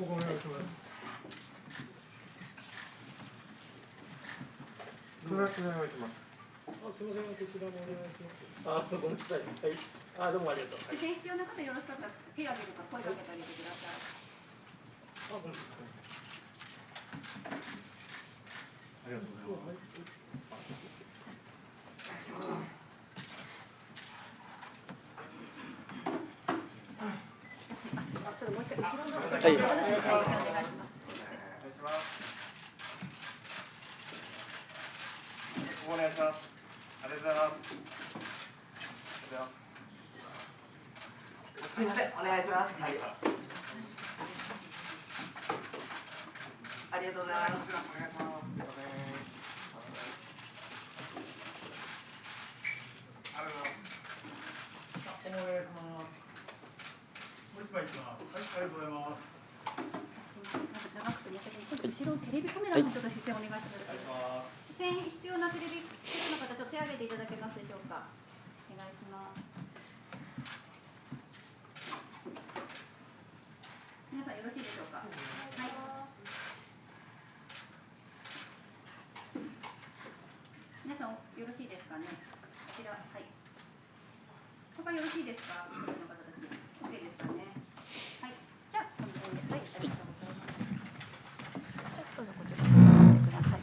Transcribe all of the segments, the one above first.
ここお願いします。トラックお願いします。すみません、こちらもお願いします。ごめんなさい。はい。どうもありがとう。必要な方よろしかったら手を挙げるか声かけてあげてください。ありがとうございます。はい。お願いします。ありがとうございます。すみません、お願いします。はい。ありがとうございます。お願いします。お願いします。もう一枚いきます。はい、ありがとうございます。長くて申し訳ない。後ろテレビカメラのちょっと視線お願いしてください。視線必要なテレビの方、ちょっと手を挙げていただけますでしょうか。お願いします。皆さんよろしいでしょうか。はい。皆さんよろしいですかね。こちら、はい。他よろしいですか。この方たち、OK ですかね。はい。じゃあこの辺で、はい、ありがとうございます。どうぞこちらにおってください。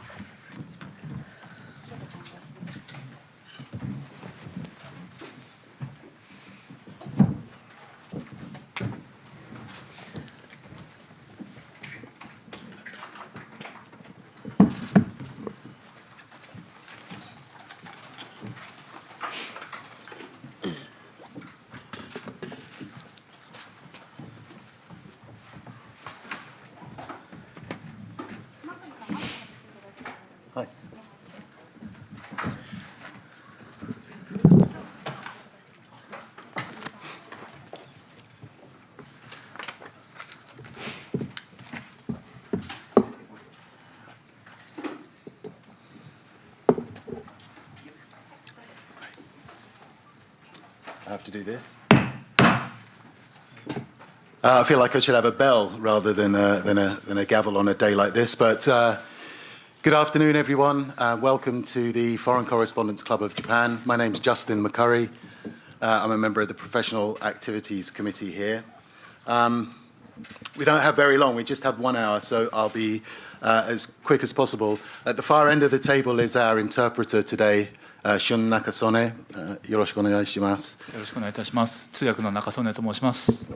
はい。I have to do this. I feel like I should have a bell rather than a gavel on a day like this. But good afternoon, everyone. Welcome to the Foreign Correspondents Club of Japan. My name's Justin McCurry. I'm a member of the Professional Activities Committee here. We don't have very long. We just have 1 hour, so I'll be as quick as possible. At the far end of the table is our interpreter today, Shun Nakasone. よろしくお願いします。よろしくお願いいたします。通訳の中曽根と申します。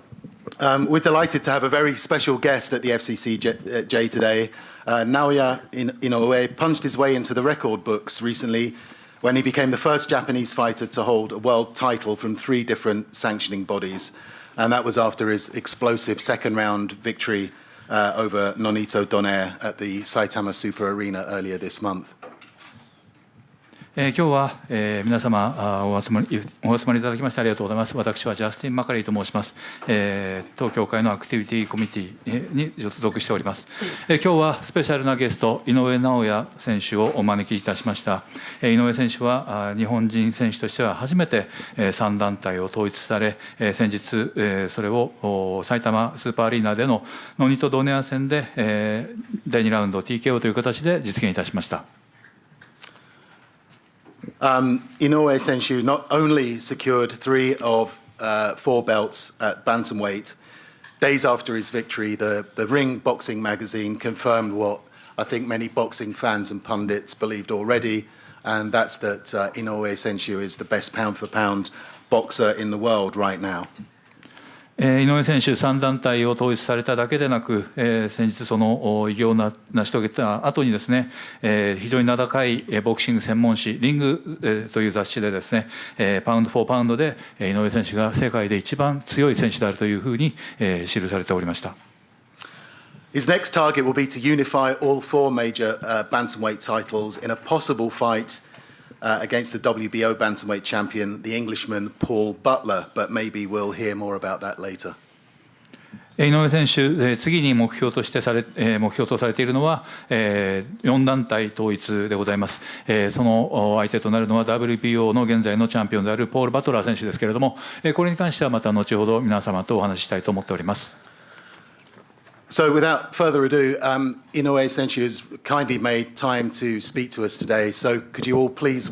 We're delighted to have a very special guest at the FCCJ today. Naoya Inoue punched his way into the record books recently when he became the first Japanese fighter to hold a world title from 3 different sanctioning bodies. And that was after his explosive second-round victory over Nonito Donaire at the Saitama Super Arena earlier this month. 今日は、皆様お集まりいただきましてありがとうございます。私はジャスティン・マカリーと申します。当協会のアクティビティコミュニティに所属しております。今日はスペシャルなゲスト井上尚弥選手をお招きいたしました。井上選手は日本人選手としては初めて3団体を統一され、先日それを埼玉スーパーアリーナでのノニトドネア戦で第2ラウンド TKO という形で実現いたしました。Inoue Senshu not only secured 3 of 4 belts at bantamweight, days after his victory, the Ring Boxing magazine confirmed what I think many boxing fans and pundits believed already, and that's that Inoue Senshu is the best pound-for-pound boxer in the world right now. 井上選手3団体を統一されただけでなく、先日その偉業を成し遂げた後にですね、非常に名高いボクシング専門誌リングという雑誌でですね、パウンド・フォー・パウンドで井上選手が世界で一番強い選手であるというふうに記されておりました。His next target will be to unify all 4 major bantamweight titles in a possible fight against the WBO bantamweight champion, the Englishman Paul Butler, but maybe we'll hear more about that later. 井上選手、次に目標とされているのは、4団体統一でございます。その相手となるのは WBO の現在のチャンピオンであるポール・バトラー選手ですけれども、これに関してはまた後ほど皆様とお話ししたいと思っております。So without further ado, Inoue Senshi has kindly made time to speak to us today. So could you all please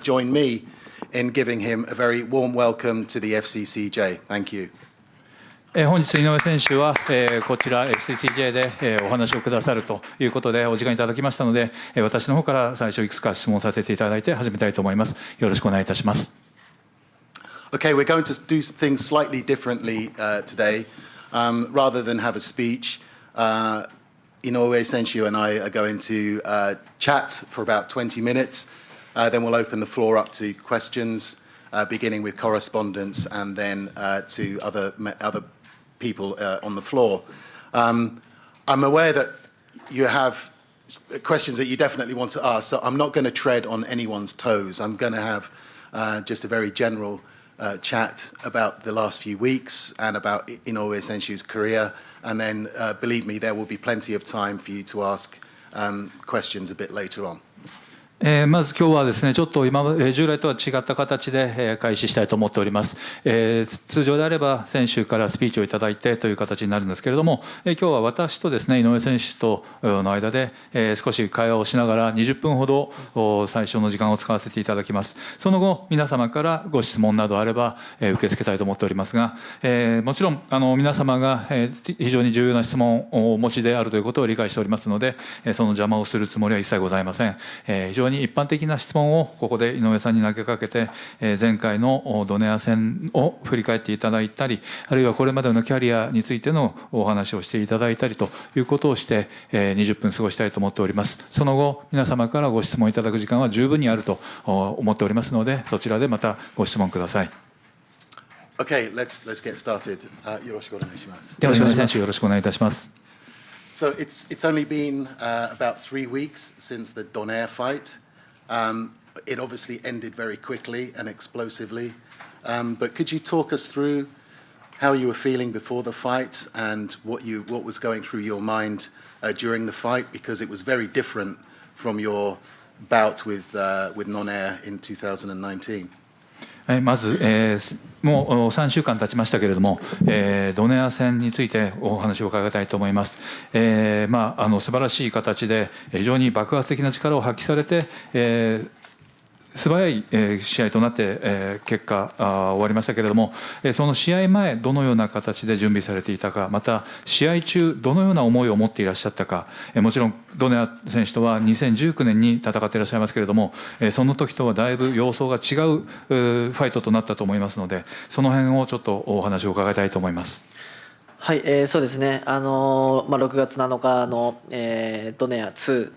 join me in giving him a very warm welcome to the FCCJ. Thank you. 本日、井上選手は、こちら FCCJ で、お話をくださるということでお時間いただきましたので、私の方から最初いくつか質問させていただいて始めたいと思います。よろしくお願いいたします。Okay, we're going to do things slightly differently today. Rather than have a speech, Inoue Senshi and I are going to chat for about 20 minutes. Then we'll open the floor up to questions, beginning with correspondents and then to other people on the floor. I'm aware that you have questions that you definitely want to ask, so I'm not going to tread on anyone's toes. I'm going to have just a very general chat about the last few weeks and about Inoue Senshi's career, and then believe me, there will be plenty of time for you to ask questions a bit later on. まず今日はですね、ちょっと従来とは違った形で開始したいと思っております。通常であれば選手からスピーチをいただいてという形になるんですけれども、今日は私とですね、井上選手との間で少し会話をしながら20分ほど最初の時間を使わせていただきます。その後、皆様からご質問などあれば受け付けたいと思っておりますが、もちろん皆様が非常に重要な質問をお持ちであるということを理解しておりますので、その邪魔をするつもりは一切ございません。非常に一般的な質問をここで井上さんに投げかけて、前回のドネア戦を振り返っていただいたり、あるいはこれまでのキャリアについてのお話をしていただいたりということをして20分過ごしたいと思っております。その後、皆様からご質問いただく時間は十分にあると思っておりますので、そちらでまたご質問ください。Okay, let's get started. よろしくお願いします。では、井上選手、よろしくお願いいたします。So it's only been about 3 weeks since the Donaire fight. It obviously ended very quickly and explosively. But could you talk us through how you were feeling before the fight and what was going through your mind during the fight? Because it was very different from your bout with Donaire in 2019. まず、もう3週間経ちましたけれども、ドネア戦についてお話を伺いたいと思います。素晴らしい形で非常に爆発的な力を発揮されて、素早い試合となって結果終わりましたけれども、その試合前どのような形で準備されていたか、また試合中どのような思いを持っていらっしゃったか、もちろんドネア選手とは2019年に戦っていらっしゃいますけれども、その時とはだいぶ様相が違うファイトとなったと思いますので、その辺をちょっとお話を伺いたいと思います。はい、そうですね、6月7日の、ドネア2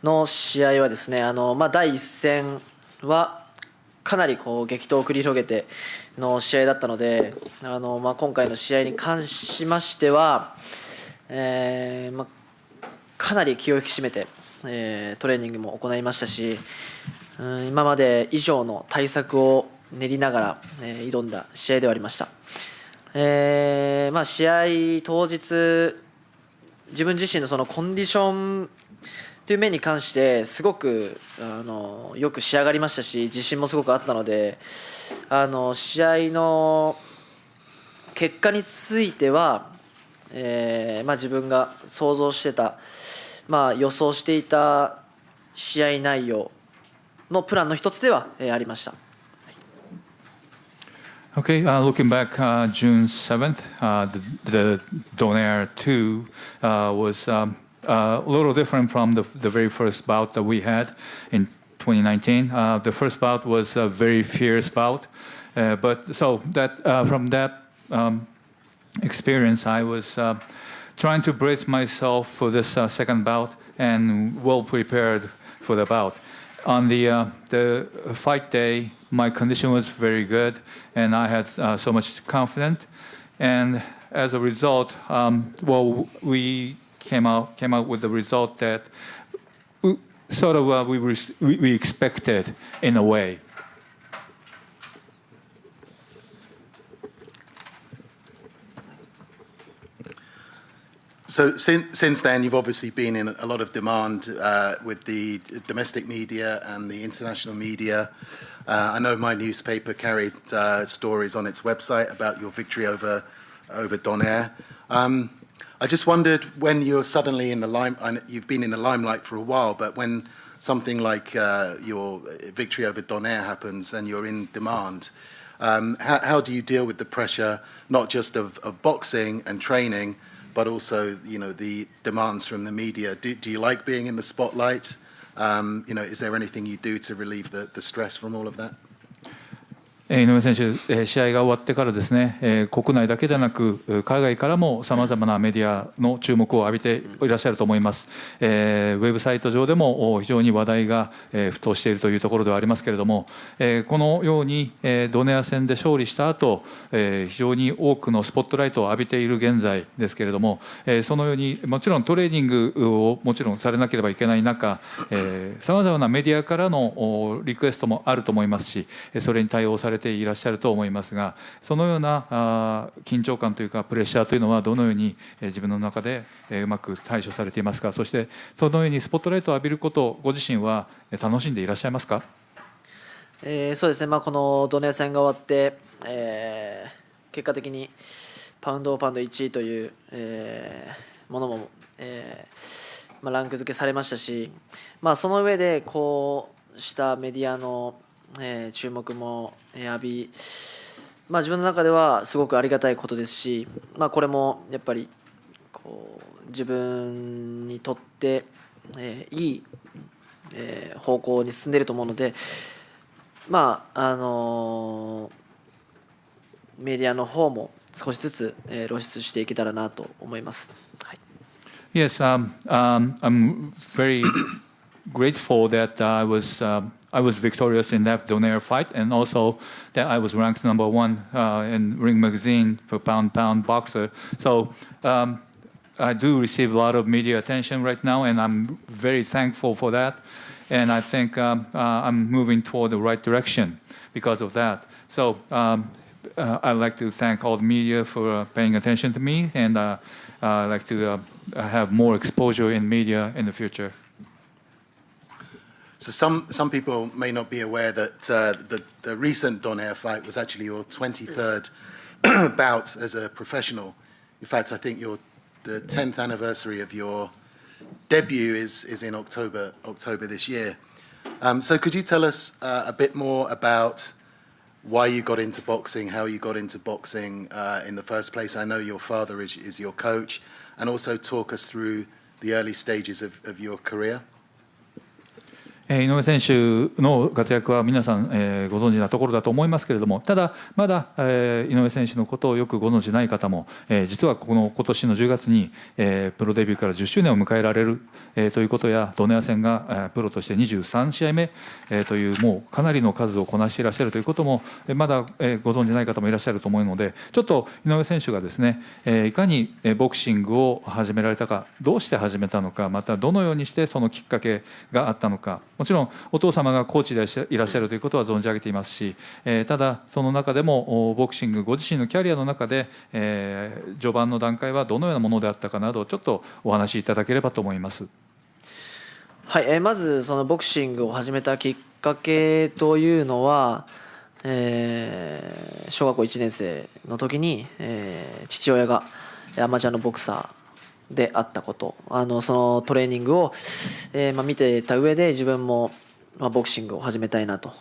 の試合はですね、第1戦はかなり激闘を繰り広げての試合だったので、今回の試合に関しましては、かなり気を引き締めて、トレーニングも行いましたし、今まで以上の対策を練りながら、挑んだ試合ではありました。試合当日、自分自身のそのコンディションという面に関してすごくよく仕上がりましたし、自信もすごくあったので、試合の結果については、自分が想像してた、予想していた試合内容のプランの一つではありました。Okay, looking back, June 7th, the Donaire 2 was a little different from the very first bout that we had in 2019. The first bout was a very fierce bout, but so that from that experience, I was trying to brace myself for this second bout and well prepared for the bout. On the fight day, my condition was very good, and I had so much confidence. And as a result, we came out with the result that sort of we expected in a way. So since then, you've obviously been in a lot of demand with the domestic media and the international media. I know my newspaper carried stories on its website about your victory over Donaire. I just wondered when you're suddenly in the you've been in the limelight for a while, but when something like your victory over Donaire happens and you're in demand, how do you deal with the pressure, not just of boxing and training, but also, the demands from the media? Do you like being in the spotlight? Is there anything you do to relieve the stress from all of that? 井上選手、試合が終わってからですね、国内だけでなく海外からもさまざまなメディアの注目を浴びていらっしゃると思います。ウェブサイト上でも非常に話題が沸騰しているというところではありますけれども、このようにドネア戦で勝利した後、非常に多くのスポットライトを浴びている現在ですけれども、そのようにもちろんトレーニングをもちろんされなければいけない中、さまざまなメディアからのリクエストもあると思いますし、それに対応されていらっしゃると思いますが、そのような緊張感というかプレッシャーというのはどのように自分の中でうまく対処されていますか。そしてそのようにスポットライトを浴びることをご自身は楽しんでいらっしゃいますか。そうですね、このドネア戦が終わって、結果的にパウンドオーパウンド1位という、ものも、ランク付けされましたし、その上でこうしたメディアの注目も浴び、自分の中ではすごくありがたいことですし、これもやっぱりこう自分にとって、いい、方向に進んでいると思うので、メディアの方も少しずつ露出していけたらなと思います。はい、Yes, I'm very grateful that I was victorious in that Donaire fight, and also that I was ranked number 1 in Ring Magazine for pound boxer. So I do receive a lot of media attention right now, and I'm very thankful for that. And I think I'm moving toward the right direction because of that. So I'd like to thank all the media for paying attention to me, and I'd like to have more exposure in media in the future. So some people may not be aware that the recent Donaire fight was actually your 23rd bout as a professional. In fact, I think the 10th anniversary of your debut is in October this year. So could you tell us a bit more about why you got into boxing, how you got into boxing in the first place? I know your father is your coach, and also talk us through the early stages of your career. 井上選手の活躍は皆さん、ご存知なところだと思いますけれども、ただまだ、井上選手のことをよくご存知ない方も、実は今年の10月に、プロデビューから10周年を迎えられる、ということや、ドネア戦が、プロとして23試合目、というもうかなりの数をこなしていらっしゃるということも、まだ、ご存知ない方もいらっしゃると思うので、ちょっと井上選手がですね、いかにボクシングを始められたか、どうして始めたのか、またどのようにしてそのきっかけがあったのか。もちろんお父様がコーチでいらっしゃるということは存じ上げていますし、ただその中でもボクシングご自身のキャリアの中で、序盤の段階はどのようなものであったかなどちょっとお話しいただければと思います。はい、まずそのボクシングを始めたきっかけというのは、小学校1年生の時に、父親がアマチュアのボクサーであったこと、そのトレーニングを、見てた上で自分も、ボクシングを始めたいなと、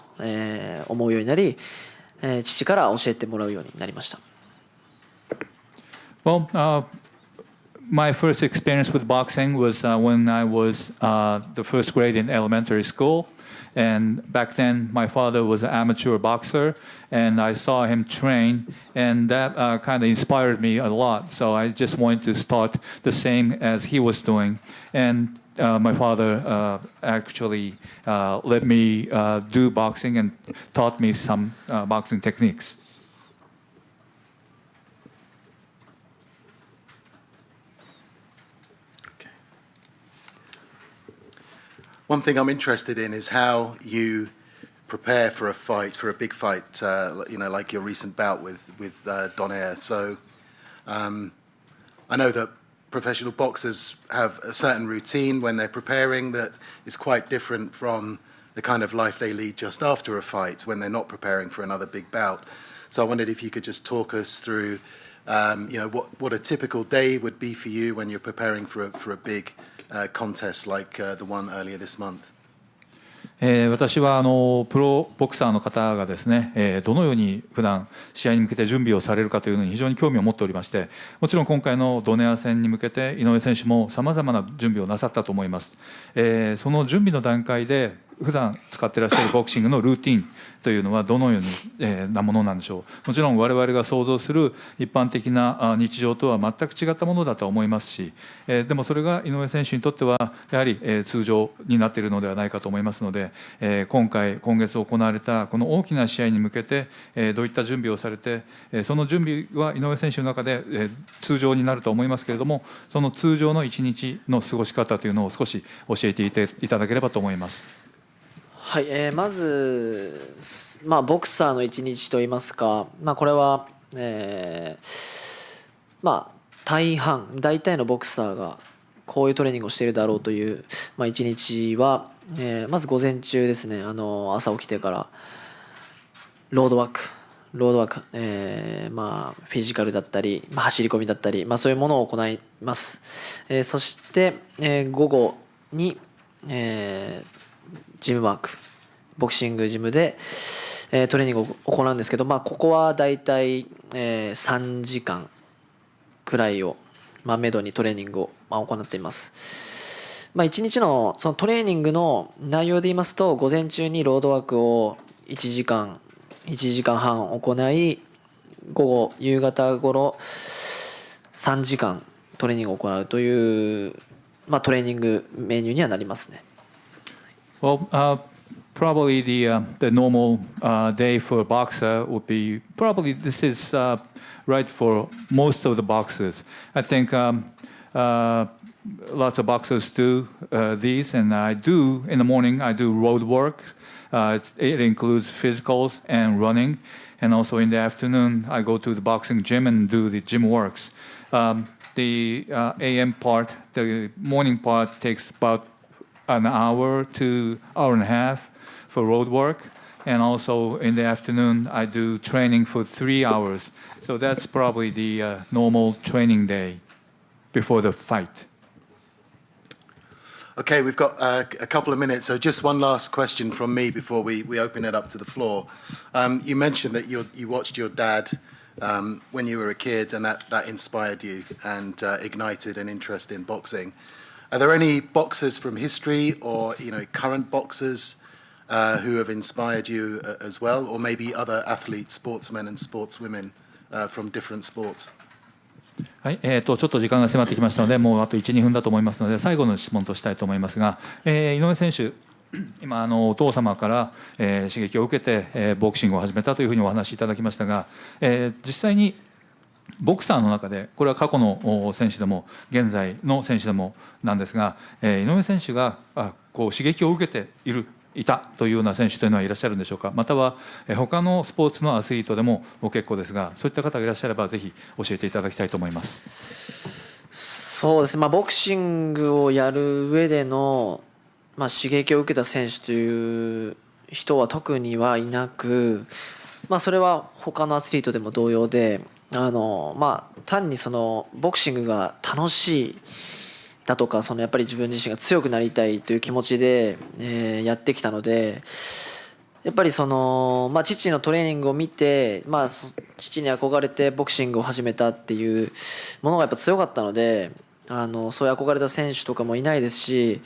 思うようになり、父から教えてもらうようになりました。Well, my first experience with boxing was when I was the first grade in elementary school. And back then, my father was an amateur boxer, and I saw him train, and that kind of inspired me a lot. So I just wanted to start the same as he was doing. And my father actually let me do boxing and taught me some boxing techniques. One thing I'm interested in is how you prepare for a fight, for a big fight, like your recent bout with Donaire. So I know that professional boxers have a certain routine when they're preparing that is quite different from the kind of life they lead just after a fight when they're not preparing for another big bout. So I wondered if you could just talk us through what a typical day would be for you when you're preparing for a big contest like the one earlier this month. 私はプロボクサーの方がですね、どのように普段試合に向けて準備をされるかというのに非常に興味を持っておりまして、もちろん今回のドネア戦に向けて井上選手もさまざまな準備をなさったと思います。その準備の段階で普段使っていらっしゃるボクシングのルーティンというのはどのようなものなんでしょう。もちろん我々が想像する一般的な日常とは全く違ったものだと思いますし、でもそれが井上選手にとってはやはり通常になっているのではないかと思いますので、今月行われたこの大きな試合に向けてどういった準備をされて、その準備は井上選手の中で通常になると思いますけれども、その通常の一日の過ごし方というのを少し教えていただければと思います。はい、まず、ボクサーの一日といいますか、これは、大体のボクサーがこういうトレーニングをしているだろうという、一日は、まず午前中ですね、朝起きてからロードワーク、フィジカルだったり、走り込みだったり、そういうものを行います。そして、午後に、ジムワーク、ボクシングジムで、トレーニングを行うんですけど、ここはだいたい3時間くらいを、めどにトレーニングを、行っています。1日のそのトレーニングの内容で言いますと、午前中にロードワークを1時間半行い、夕方頃3時間トレーニングを行うという、トレーニングメニューにはなりますね。Well, probably the normal day for a boxer would be probably this is right for most of the boxers. I think lots of boxers do these, and I do in the morning. I do road work. It includes physicals and running, and also in the afternoon I go to the boxing gym and do the gym works. The AM part, the morning part takes about an hour to hour and a half for road work, and also in the afternoon I do training for 3 hours. So that's probably the normal training day before the fight. Okay, we've got a couple of minutes, so just one last question from me before we open it up to the floor. You mentioned that you watched your dad when you were a kid, and that inspired you and ignited an interest in boxing. Are there any boxers from history or current boxers who have inspired you as well, or maybe other athletes, sportsmen and sportswomen from different sports? はい、ちょっと時間が迫ってきましたので、もうあと1、2分だと思いますので、最後の質問としたいと思いますが、井上選手、今お父様から、刺激を受けて、ボクシングを始めたというふうにお話しいただきましたが、実際にボクサーの中で、これは過去の選手でも現在の選手でもなんですが、井上選手がこう刺激を受けていたというような選手というのはいらっしゃるんでしょうか。または他のスポーツのアスリートでも結構ですが、そういった方がいらっしゃればぜひ教えていただきたいと思います。そうですね、ボクシングをやる上での、刺激を受けた選手という人は特にはいなく、それは他のアスリートでも同様で、単にそのボクシングが楽しいだとか、やっぱり自分自身が強くなりたいという気持ちで、やってきたので、やっぱり父のトレーニングを見て、父に憧れてボクシングを始めたっていうものがやっぱ強かったので、そういう憧れた選手とかもいないですし、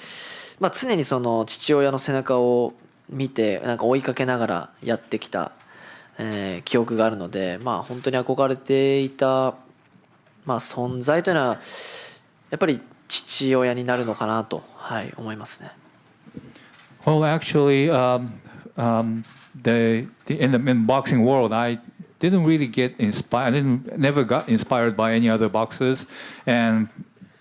常にその父親の背中を見て追いかけながらやってきた、記憶があるので、本当に憧れていた、存在というのはやっぱり父親になるのかなと、思いますね。Well, actually, in the boxing world, I didn't really get inspired. Never got inspired by any other boxers, and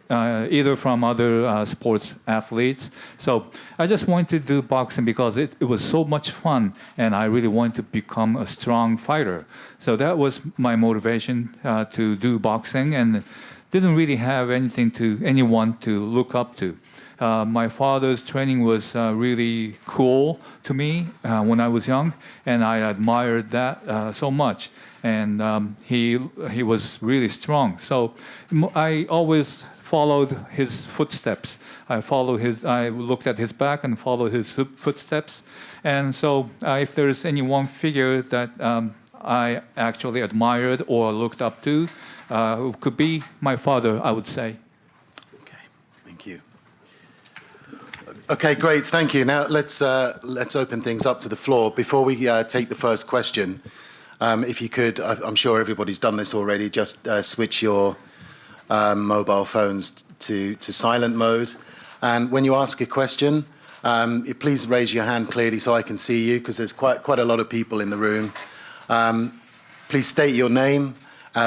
either from other sports athletes. So I just wanted to do boxing because it was so much fun, and I really wanted to become a strong fighter. So that was my motivation to do boxing, and didn't really have anyone to look up to. My father's training was really cool to me when I was young, and I admired that so much. and he was really strong. So I always followed his footsteps. I looked at his back and followed his footsteps. And so if there's any one figure that I actually admired or looked up to, it could be my father, I would say. Okay, thank you. Okay, great, thank you. Now let's open things up to the floor. Before we take the first question, if you could, I'm sure everybody's done this already, just switch your mobile phones to silent mode. And when you ask a question, please raise your hand clearly so I can see you, because there's quite a lot of people in the room. Please state your name,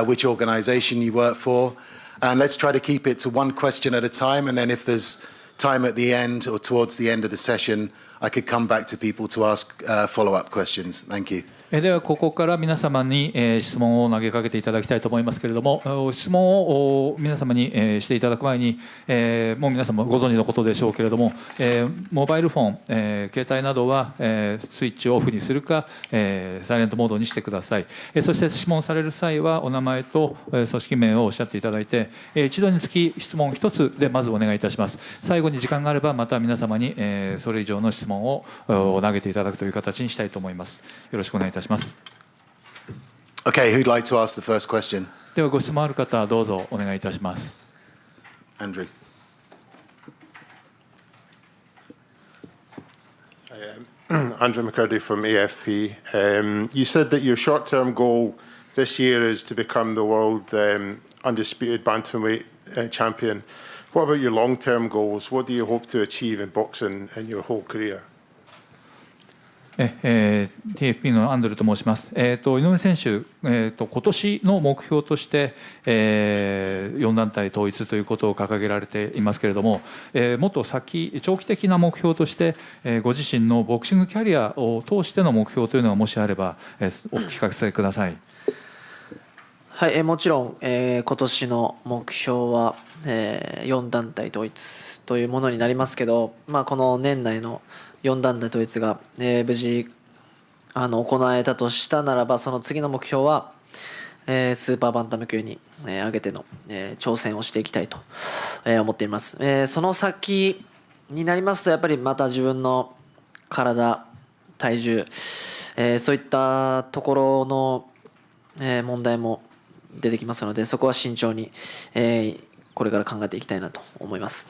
which organization you work for, and let's try to keep it to one question at a time, and then if there's time at the end or towards the end of the session, I could come back to people to ask follow-up questions. Thank you. ではここから皆様に質問を投げかけていただきたいと思いますけれども、質問を皆様にしていただく前に、もう皆様ご存知のことでしょうけれども、モバイルフォン、携帯などはスイッチをオフにするかサイレントモードにしてください。そして質問される際はお名前と組織名をおっしゃっていただいて、一度につき質問1つでまずお願いいたします。最後に時間があればまた皆様にそれ以上の質問を投げていただくという形にしたいと思います。よろしくお願いいたします。Okay, who'd like to ask the first question? ではご質問ある方どうぞお願いいたします。Andrew. Andrew McCurdy from AFP. You said that your short-term goal this year is to become the world undisputed bantamweight champion. What about your long-term goals? What do you hope to achieve in boxing in your whole career? TFP のアンドルと申します。井上選手、今年の目標として、4団体統一ということを掲げられていますけれども、もっと長期的な目標として、ご自身のボクシングキャリアを通しての目標というのがもしあれば、お聞かせください。はい、もちろん、今年の目標は、4団体統一というものになりますけど、この年内の4団体統一が、無事行えたとしたならば、その次の目標は、スーパーバンタム級に、上げての、挑戦をしていきたいと、思っています。その先になりますと、やっぱりまた自分の体、体重、そういったところの、問題も出てきますので、そこは慎重に、これから考えていきたいなと思います。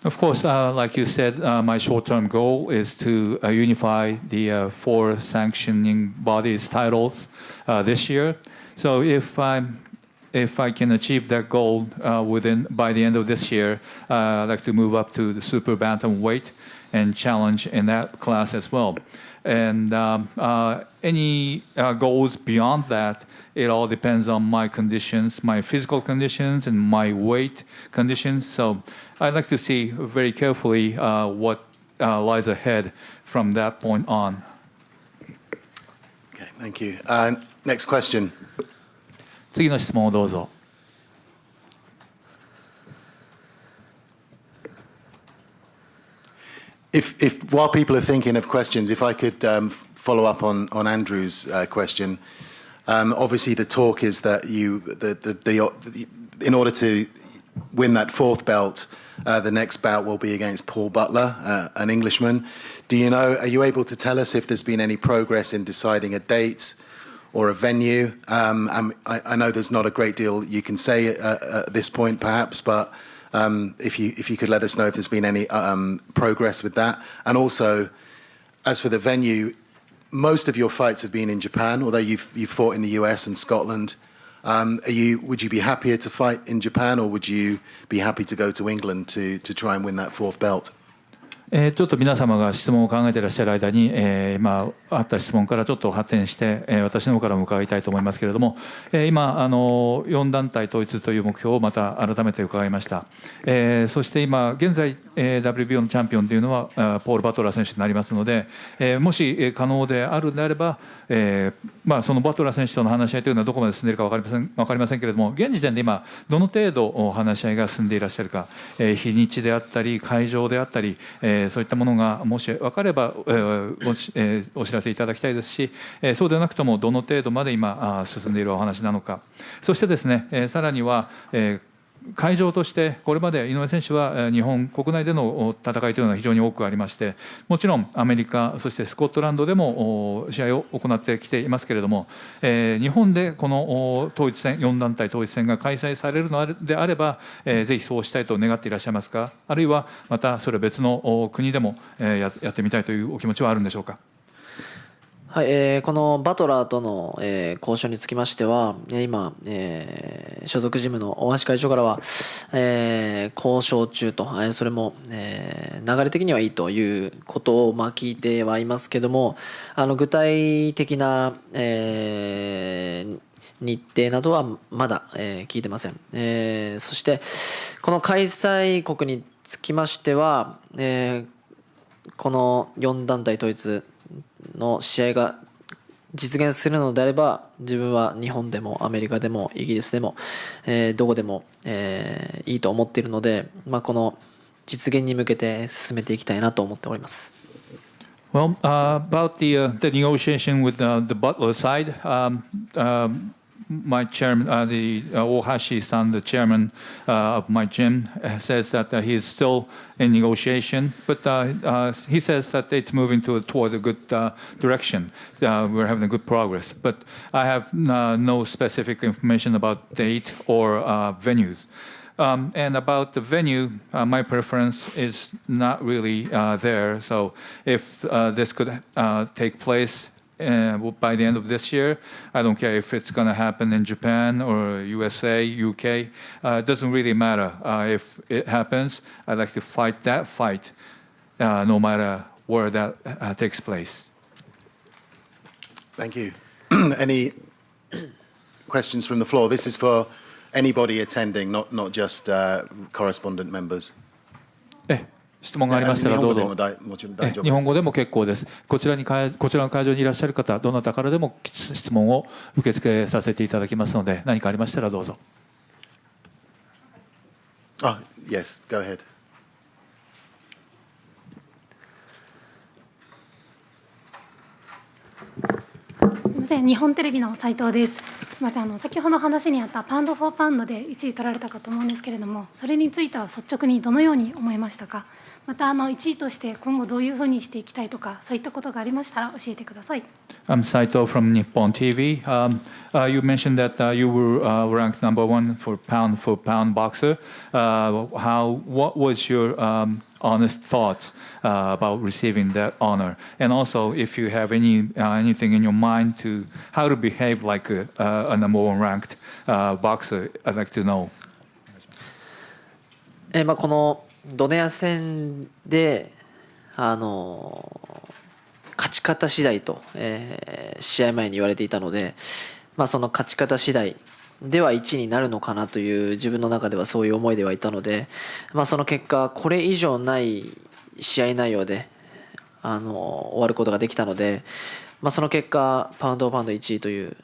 Of course, like you said, my short-term goal is to unify the 4 sanctioning bodies titles this year. So if I can achieve that goal by the end of this year, I'd like to move up to the super bantamweight and challenge in that class as well. And any goals beyond that, it all depends on my conditions, my physical conditions and my weight conditions. So I'd like to see very carefully what lies ahead from that point on. Okay, thank you. Next question. 次の質問をどうぞ。If while people are thinking of questions, if I could follow up on Andrew's question, obviously the talk is that in order to win that 4th belt, the next bout will be against Paul Butler, an Englishman. Are you able to tell us if there's been any progress in deciding a date or a venue? I know there's not a great deal you can say at this point, perhaps, but if you could let us know if there's been any progress with that. And also, as for the venue, most of your fights have been in Japan, although you've fought in the US and Scotland. Would you be happier to fight in Japan, or would you be happy to go to England to try and win that 4th belt? ちょっと皆様が質問を考えていらっしゃる間に、今あった質問からちょっと発展して、私の方からも伺いたいと思いますけれども、今4団体統一という目標をまた改めて伺いました。そして今現在、WBO のチャンピオンというのはポール・バトラー選手になりますので、もし可能であるのであれば、そのバトラー選手との話し合いというのはどこまで進んでいるか分かりませんけれども、現時点で今どの程度話し合いが進んでいらっしゃるか、日にちであったり会場であったり、そういったものがもし分かればお知らせいただきたいですし、そうでなくともどの程度まで今進んでいるお話なのか、そしてですね、さらには会場としてこれまで井上選手は日本国内での戦いというのは非常に多くありまして、もちろんアメリカそしてスコットランドでも試合を行ってきていますけれども、日本でこの統一戦4団体統一戦が開催されるのであれば、ぜひそうしたいと願っていらっしゃいますか、あるいはまたそれ別の国でもやってみたいというお気持ちはあるんでしょうか。はい、このバトラーとの、交渉につきましては、今、所属ジムの大橋会長からは、交渉中と、それも、流れ的にはいいということを、聞いてはいますけども、具体的な、日程などはまだ、聞いてません。そしてこの開催国につきましては、この4団体統一の試合が実現するのであれば、自分は日本でもアメリカでもイギリスでも、どこでも、いいと思っているので、この実現に向けて進めていきたいなと思っております。Well, about the negotiation with the Butler side, my chairman, the Ohashi-san, the chairman of my gym, says that he is still in negotiation, but he says that it's moving toward a good direction. We're having a good progress, but I have no specific information about date or venues. And about the venue, my preference is not really there. So if this could take place by the end of this year, I don't care if it's going to happen in Japan or USA, UK. It doesn't really matter. If it happens, I'd like to fight that fight, no matter where that takes place. Thank you. Any questions from the floor? This is for anybody attending, not just correspondent members. 質問がありましたらどうぞ。もちろん大丈夫です。日本語でも結構です。こちらの会場にいらっしゃる方、どなたからでも質問を受け付けさせていただきますので、何かありましたらどうぞ。Yes, go ahead. すみません、日本テレビの斉藤です。すみません、先ほど話にあったパウンド・フォー・パウンドで1位取られたかと思うんですけれども、それについては率直にどのように思いましたか。また1位として今後どういうふうにしていきたいとか、そういったことがありましたら教えてください。I'm Saito from Nippon TV. You mentioned that you were ranked number one for pound boxer. What was your honest thoughts about receiving that honor? And also, if you have anything in your mind to how to behave like a number one ranked boxer, I'd like to know. このドネア戦で勝ち方次第と、試合前に言われていたので、その勝ち方次第では1位になるのかなという自分の中ではそういう思いではいたので、その結果これ以上ない試合内容で終わることができたので、その結果パウンド・オブ・パウンド1位という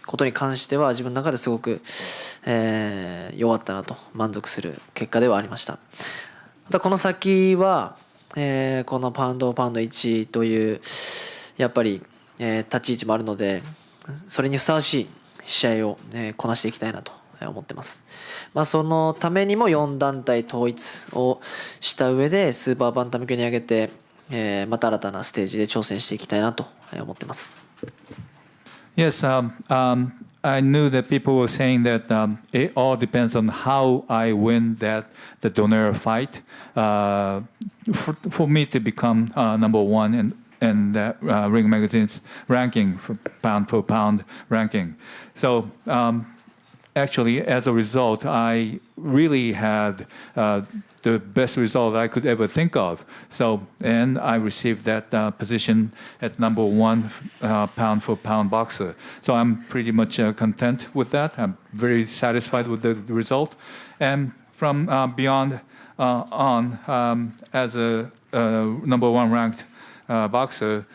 ことに関しては自分の中ですごく、良かったなと満足する結果ではありました。またこの先は、このパウンド・オブ・パウンド1位というやっぱり、立ち位置もあるので、それにふさわしい試合を、こなしていきたいなと思ってます。そのためにも4団体統一をした上でスーパーバンタム級に上げて、また新たなステージで挑戦していきたいなと思ってます。Yes, I knew that people were saying that it all depends on how I win the Donaire fight. For me to become number one and that Ring Magazine's ranking for pound ranking. So actually, as a result, I really had the best result I could ever think of. So, and I received that position at number one pound for pound boxer. So I'm pretty much content with that. I'm very satisfied with the result. And from beyond on, as a number one ranked boxer,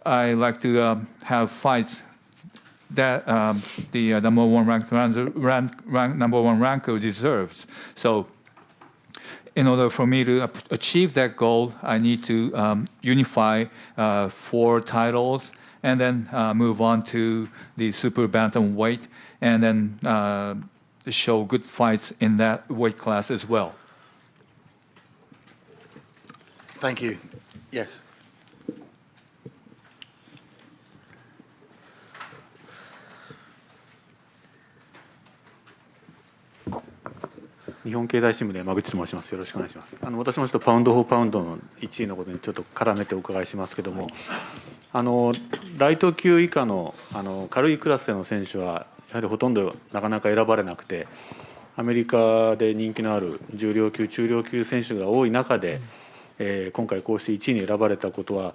I like to have fights that the number one ranked number one ranker deserves. So in order for me to achieve that goal, I need to unify 4 titles and then move on to the super bantamweight and then show good fights in that weight class as well. Thank you. Yes. 日本経済新聞で山口と申します。よろしくお願いします。私もちょっとパウンド・フォー・パウンドの1位のことにちょっと絡めてお伺いしますけども、ライト級以下の軽いクラスでの選手はやはりほとんどなかなか選ばれなくて、アメリカで人気のある重量級、中量級選手が多い中で、今回こうして1位に選ばれたことは、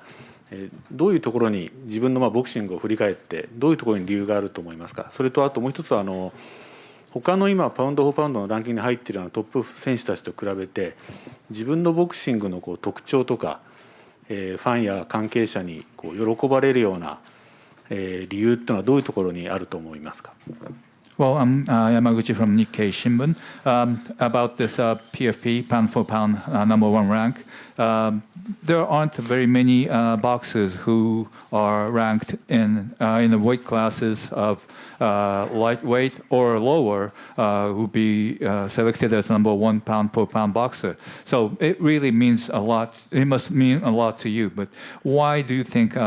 どういうところに自分のボクシングを振り返ってどういうところに理由があると思いますか。それとあともう一つは他の今パウンド・フォー・パウンドのランキングに入っているようなトップ選手たちと比べて自分のボクシングの特徴とか、ファンや関係者に喜ばれるような、理由っていうのはどういうところにあると思いますか。Well, I'm Yamaguchi from Nikkei Shimbun. About this PFP, pound for pound, #1 rank. There aren't very many boxers who are ranked in the weight classes of lightweight or lower who be selected as #1 pound for pound boxer. So it really means a lot. It must mean a lot to you. But why do you think?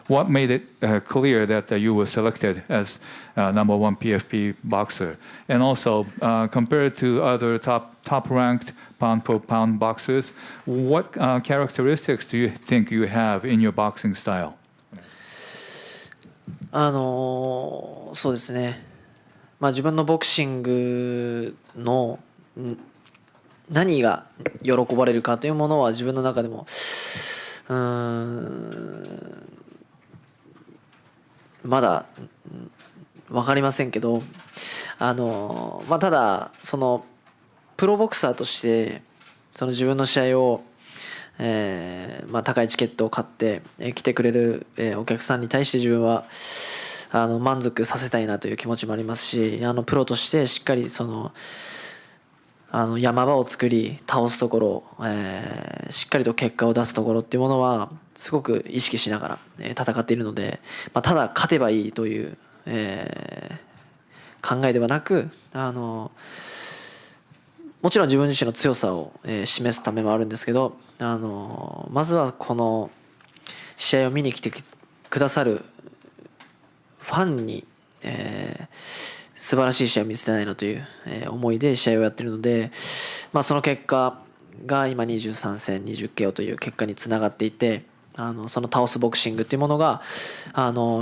What made it clear that you were selected as #1 PFP boxer? And also, compared to other top-ranked pound-for-pound boxers, what characteristics do you think you have in your boxing style? そうですね。自分のボクシングの何が喜ばれるかというものは自分の中でもまだ分かりませんけど、ただプロボクサーとして自分の試合を、高いチケットを買って来てくれる、お客さんに対して自分は満足させたいなという気持ちもありますし、プロとしてしっかり山場を作り倒すところ、しっかりと結果を出すところっていうものはすごく意識しながら戦っているので、ただ勝てばいいという、考えではなく、もちろん自分自身の強さを示すためもあるんですけど、まずはこの試合を見に来てくださるファンに、素晴らしい試合を見せたいなという思いで試合をやっているので、その結果が今23戦 20KO という結果につながっていて、その倒すボクシングっていうものが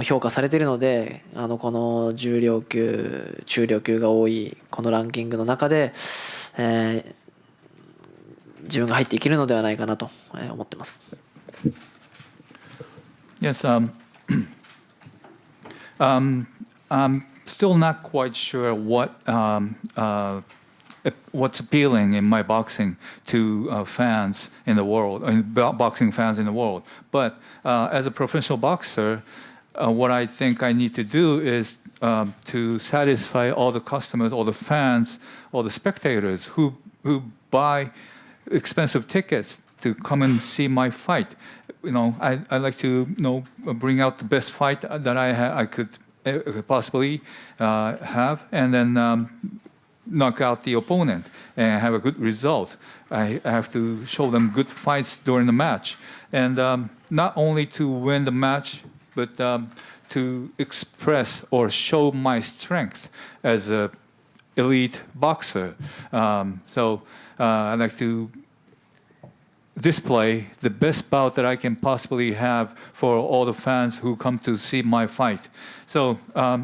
評価されているので、この重量級中量級が多いこのランキングの中で、自分が入っていけるのではないかなと思ってます。Yes, I'm still not quite sure what's appealing in my boxing to fans in the world, boxing fans in the world. But as a professional boxer, what I think I need to do is to satisfy all the customers, all the fans, all the spectators who buy expensive tickets to come and see my fight. I like to bring out the best fight that I could possibly have, and then knock out the opponent and have a good result. I have to show them good fights during the match, and not only to win the match, but to express or show my strength as an elite boxer. So I like to display the best bout that I can possibly have for all the fans who come to see my fight. So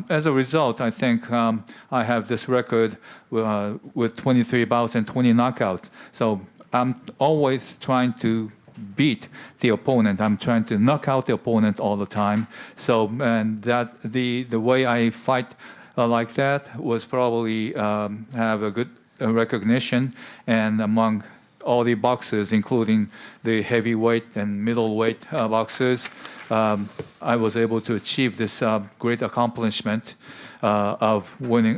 as a result, I think I have this record with 23 bouts and 20 knockouts. So I'm always trying to beat the opponent. I'm trying to knock out the opponent all the time. So and that the way I fight like that was probably have a good recognition and among all the boxers, including the heavyweight and middleweight boxers, I was able to achieve this great accomplishment of winning,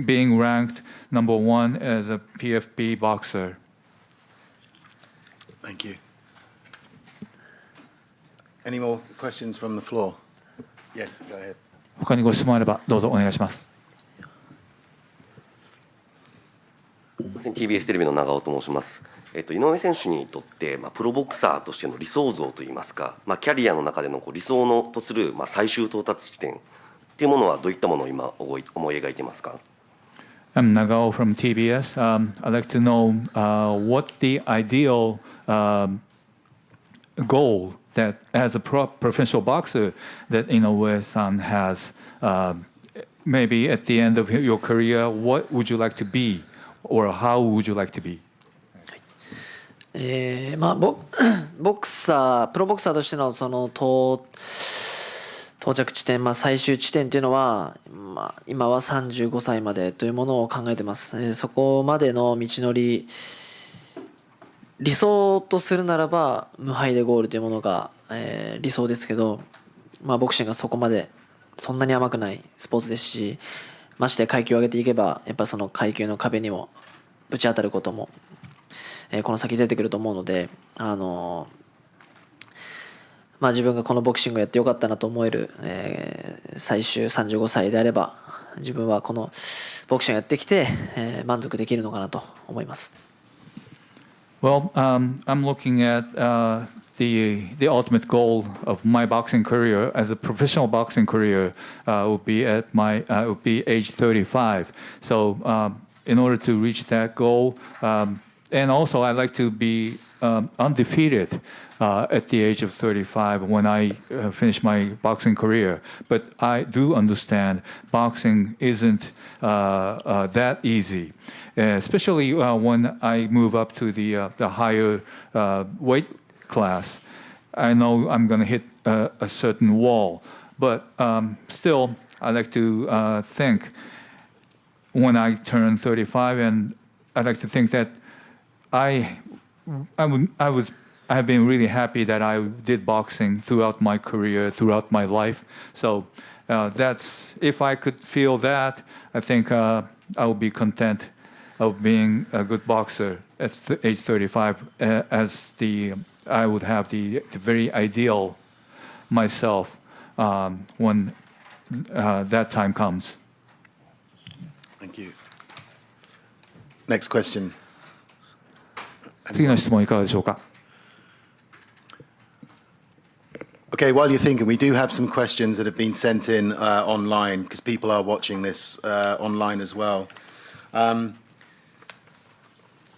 being ranked number 1 as a PFP boxer. Thank you. Any more questions from the floor? Yes, go ahead. 他にご質問あればどうぞお願いします。TBS テレビの長尾と申します。井上選手にとって、プロボクサーとしての理想像といいますか、キャリアの中での理想のとする、最終到達地点というものはどういったものを今思い描いていますか？ I'm Nagao from TBS. I'd like to know what the ideal goal that as a professional boxer that Inoue-san has. Maybe at the end of your career, what would you like to be, or how would you like to be? ボクサープロボクサーとしてのその到着地点、最終地点というのは、今は35歳までというものを考えています。そこまでの道のり、理想とするならば無敗でゴールというものが、理想ですけど、ボクシングがそこまでそんなに甘くないスポーツですし、まして階級を上げていけばやっぱその階級の壁にもぶち当たることも、この先出てくると思うので、自分がこのボクシングをやってよかったなと思える、最終35歳であれば自分はこのボクシングをやってきて、満足できるのかなと思います。Well, I'm looking at the ultimate goal of my boxing career as a professional boxing career would be would be age 35. So in order to reach that goal, and also I'd like to be undefeated at the age of 35 when I finish my boxing career. But I do understand boxing isn't that easy, especially when I move up to the higher weight class. I know I'm going to hit a certain wall, but still I like to think when I turn 35, and I like to think that I have been really happy that I did boxing throughout my career, throughout my life. So that's, if I could feel that, I think I would be content of being a good boxer at age 35, as I would have the very ideal myself when that time comes. Thank you. Next question. 次の質問いかがでしょうか。Okay, while you're thinking, we do have some questions that have been sent in online, because people are watching this online as well.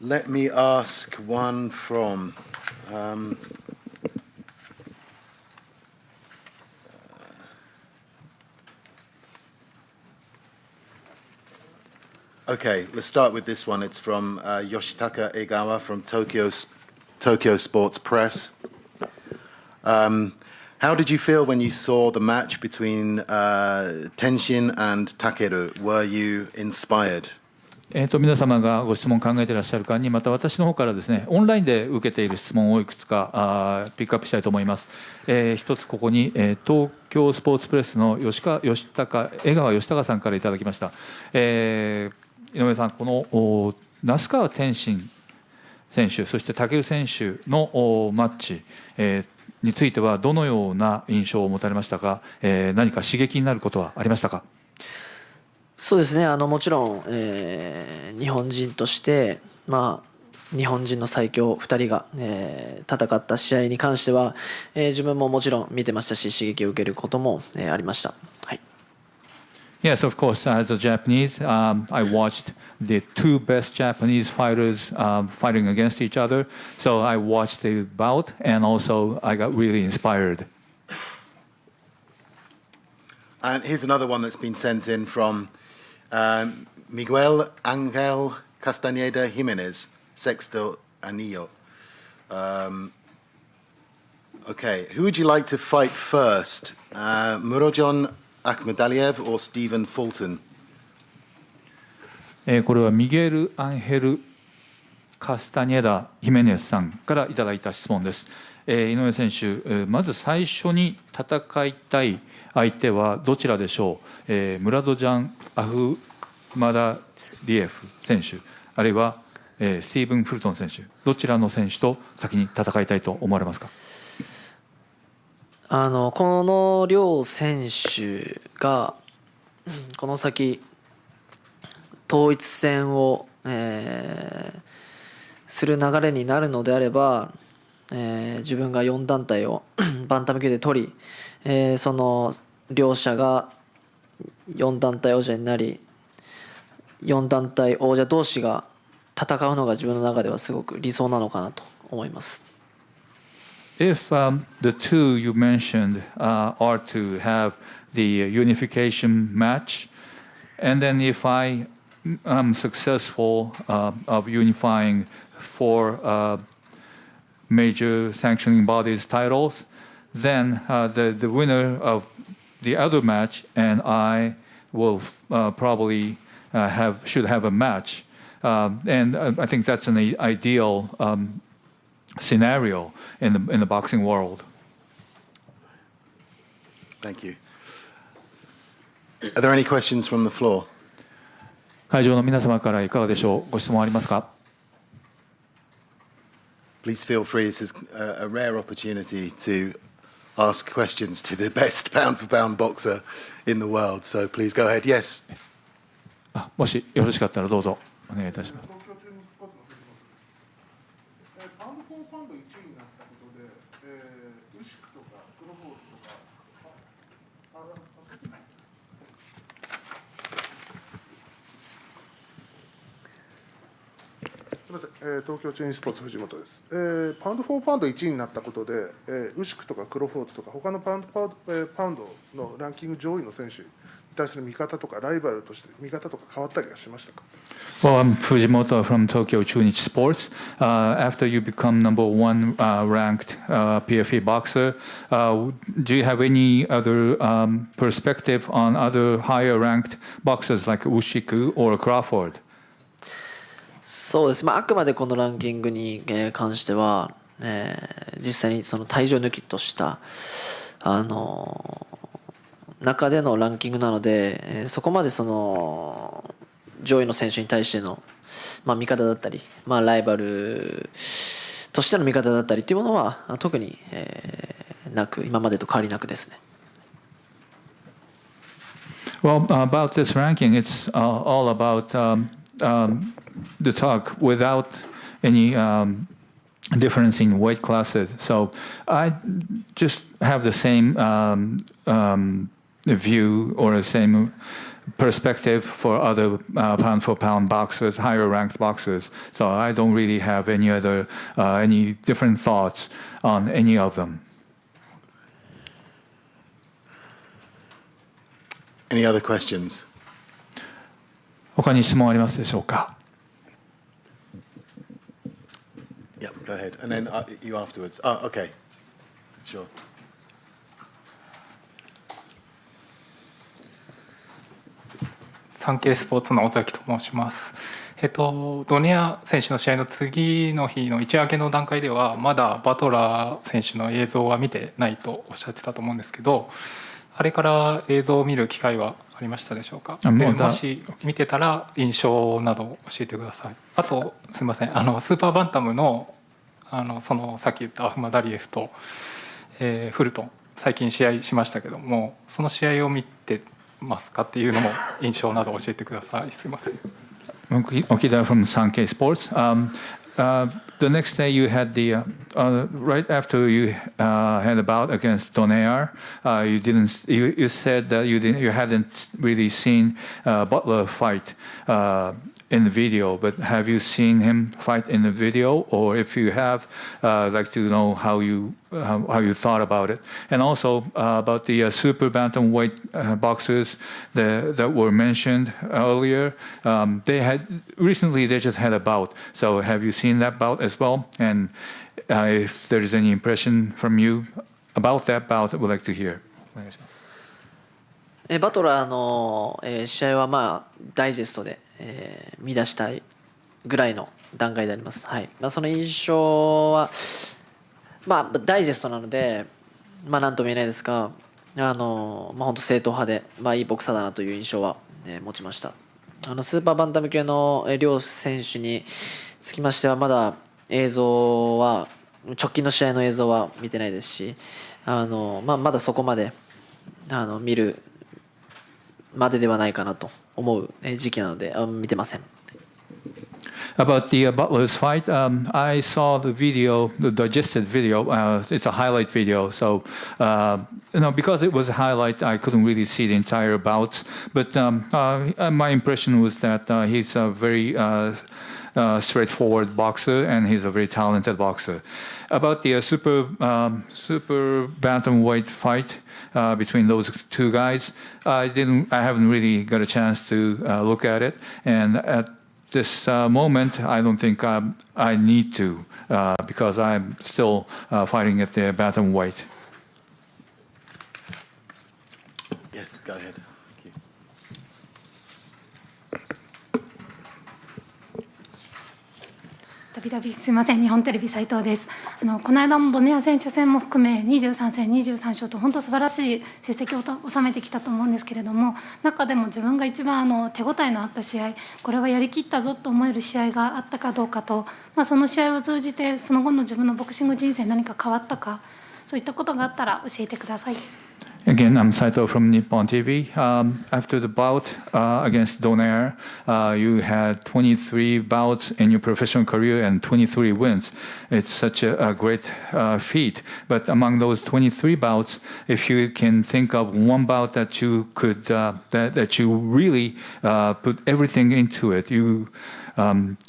Let me ask one from... Okay, let's start with this one. It's from Yoshitaka Egawa from Tokyo Sports Press. How did you feel when you saw the match between Tenshin and Takeru? Were you inspired? 皆様がご質問を考えていらっしゃる間に、また私の方からですね、オンラインで受けている質問をいくつかピックアップしたいと思います。一つここに、東京スポーツプレスの江川義孝さんからいただきました。井上さん、この那須川天心選手、そして武選手のマッチ、についてはどのような印象を持たれましたか。何か刺激になることはありましたか。そうですね、もちろん、日本人として、日本人の最強2人が、戦った試合に関しては、自分ももちろん見てましたし、刺激を受けることも、ありました。はい。Yes, of course. As a Japanese, I watched the two best Japanese fighters fighting against each other. So I watched the bout, and also I got really inspired. And here's another one that's been sent in from Miguel Angel Castañeda Jimenez, Sexto Anillo. Okay, who would you like to fight first? Murodjon Akhmadaliev or Stephen Fulton? これはミゲル・アンヘル・カスタニエダ・ヒメネスさんからいただいた質問です。井上選手、まず最初に戦いたい相手はどちらでしょう。ムラドジャン・アフマダリエフ選手、あるいはスティーブン・フルトン選手、どちらの選手と先に戦いたいと思われますか。この両選手がこの先統一戦を、する流れになるのであれば、自分が4団体をバンタム級で取り、その両者が4団体王者になり、4団体王者同士が戦うのが自分の中ではすごく理想なのかなと思います。If the two you mentioned are to have the unification match, and then if I am successful of unifying 4 major sanctioning bodies titles, then the winner of the other match and I will probably should have a match, and I think that's an ideal scenario in the boxing world. Thank you. Are there any questions from the floor? 会場の皆様からいかがでしょう。ご質問ありますか。Please feel free. This is a rare opportunity to ask questions to the best pound-for-pound boxer in the world. So please go ahead. Yes. もしよろしかったらどうぞお願いいたします。パウンド・フォー・パウンド1位になったことで、ウシクとかクロフォードとか、すみません、東京チェインスポーツ藤本です。パウンド・フォー・パウンド1位になったことで、ウシクとかクロフォードとか他のパウンドのランキング上位の選手に対する見方とかライバルとして見方とか変わったりはしましたか。Well, I'm Fujimoto from Tokyo Chunichi Sports. After you become #1 ranked PFA boxer, do you have any other perspective on other higher ranked boxers like Ushiku or Crawford? そうです、あくまでこのランキングに関しては、実際にその体重抜きとした中でのランキングなので、そこまでその上位の選手に対しての、見方だったり、ライバルとしての見方だったりというものは特に、なく、今までと変わりなくですね。Well, about this ranking, it's all about the talk without any difference in weight classes. So I just have the same view or the same perspective for other pound-for-pound boxers, higher ranked boxers. So I don't really have any other any different thoughts on any of them. Any other questions? 他に質問ありますでしょうか。Yeah, go ahead. And then you afterwards. Oh, okay. Sure. サンケイスポーツの尾崎と申します。ドネア選手の試合の次の日の一夜明けの段階ではまだバトラー選手の映像は見てないとおっしゃってたと思うんですけど、あれから映像を見る機会はありましたでしょうか。もし見てたら印象など教えてください。あとすみません、スーパーバンタムのそのさっき言ったアフマダリエフと、フルトン最近試合しましたけども、その試合を見てますかっていうのも印象など教えてください。すみません。Okida from Sankei Sports. The next day you had the right after you had a bout against Donaire, you said that you hadn't really seen Butler fight in the video, but have you seen him fight in the video? Or if you have, I'd like to know how you thought about it, and also about the super bantamweight boxers that were mentioned earlier. They just had a bout. So have you seen that bout as well? And if there is any impression from you about that bout, I would like to hear. バトラーの試合はダイジェストで見出したいぐらいの段階であります。はい。その印象は、ダイジェストなので、なんとも言えないですが、本当正統派で、いいボクサーだなという印象は、持ちました。スーパーバンタム級の両選手につきましては、まだ映像は、直近の試合の映像は見てないですし、まだそこまで見るまでではないかなと思う時期なので、見てません。About the Butler's fight, I saw the video, the digested video. It's a highlight video, so because it was a highlight, I couldn't really see the entire bout. But my impression was that he's a very straightforward boxer, and he's a very talented boxer. About the super bantamweight fight between those two guys, I haven't really got a chance to look at it, and at this moment, I don't think I need to because I'm still fighting at the bantamweight. Yes, go ahead. Thank you. たびたびすみません、日本テレビ斉藤です。この間のドネア選手戦も含め23戦23勝と本当素晴らしい成績を収めてきたと思うんですけれども、中でも自分が一番手応えのあった試合、これはやりきったぞと思える試合があったかどうかと、その試合を通じてその後の自分のボクシング人生何か変わったか、そういったことがあったら教えてください。Again, I'm Saito from Nippon TV. After the bout against Donaire, you had 23 bouts in your professional career and 23 wins. It's such a great feat. But among those 23 bouts, if you can think of one bout that you could, that you really put everything into it, you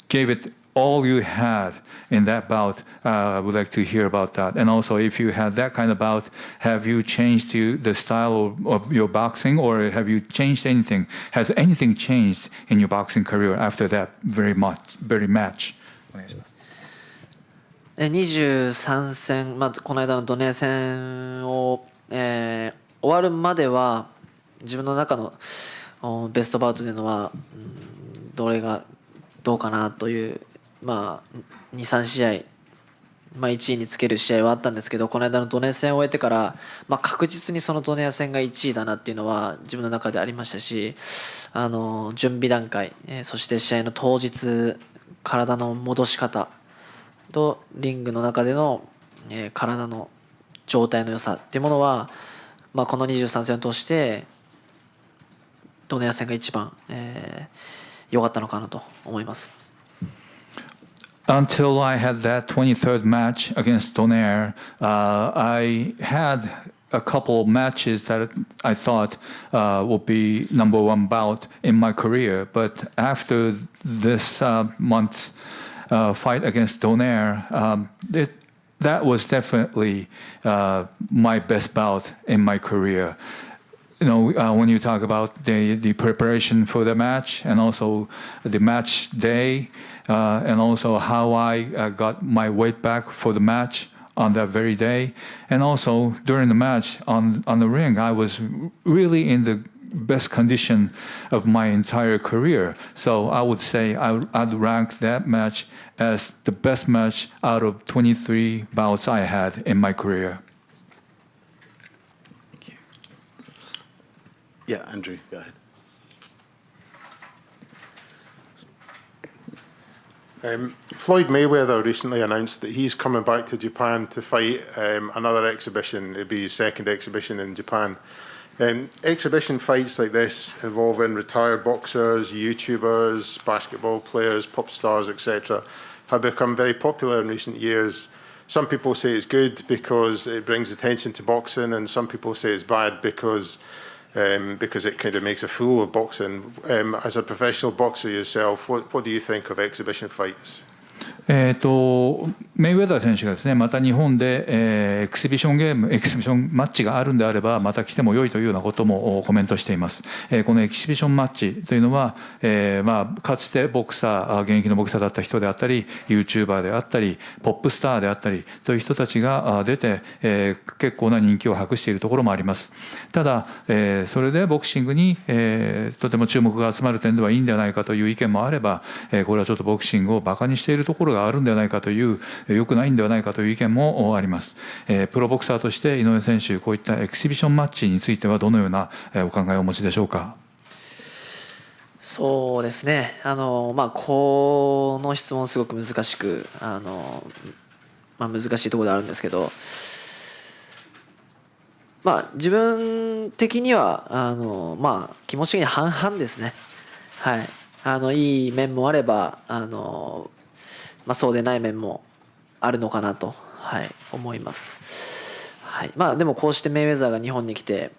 gave it all you had in that bout, I would like to hear about that. And also, if you had that kind of bout, have you changed the style of your boxing, or have you changed anything? Has anything changed in your boxing career after that very match? お願いします。23戦、この間のドネア戦を、終わるまでは自分の中のベストバウトというのは、どれがどうかなという、23試合、1位につける試合はあったんですけど、この間のドネア戦を終えてから、確実にそのドネア戦が1位だなっていうのは自分の中でありましたし、準備段階、そして試合の当日、体の戻し方とリングの中での、体の状態の良さっていうものは、この23戦を通してドネア戦が一番良かったのかなと思います。Until I had that 23rd match against Donaire, I had a couple of matches that I thought would be number one bout in my career. But after this month's fight against Donaire, that was definitely my best bout in my career. When you talk about the preparation for the match, and also the match day, and also how I got my weight back for the match on that very day, and also during the match on the ring, I was really in the best condition of my entire career. So I would say I'd rank that match as the best match out of 23 bouts I had in my career. Yeah, Andrew, go ahead. Floyd Mayweather recently announced that he's coming back to Japan to fight another exhibition. It'll be his second exhibition in Japan. Exhibition fights like this involving retired boxers, YouTubers, basketball players, pop stars, etc., have become very popular in recent years. Some people say it's good because it brings attention to boxing, and some people say it's bad because it kind of makes a fool of boxing. As a professional boxer yourself, what do you think of exhibition fights? メイウェザー選手がですね、また日本で、エキシビションマッチがあるんであればまた来ても良いというようなこともコメントしています。このエキシビションマッチというのは、かつてボクサー、現役のボクサーだった人であったり YouTuber であったりポップスターであったりという人たちが出て、結構な人気を博しているところもあります。ただ、それでボクシングに、とても注目が集まる点ではいいんではないかという意見もあれば、これはちょっとボクシングをバカにしているところがあるんではないかという、良くないんではないかという意見もあります。プロボクサーとして井上選手、こういったエキシビションマッチについてはどのようなお考えをお持ちでしょうか。そうですね、この質問すごく難しく難しいところであるんですけど、自分的には気持ち的に半々ですね。はい、いい面もあればそうでない面もあるのかなと、思います。でもこうしてメイウェザーが日本に来て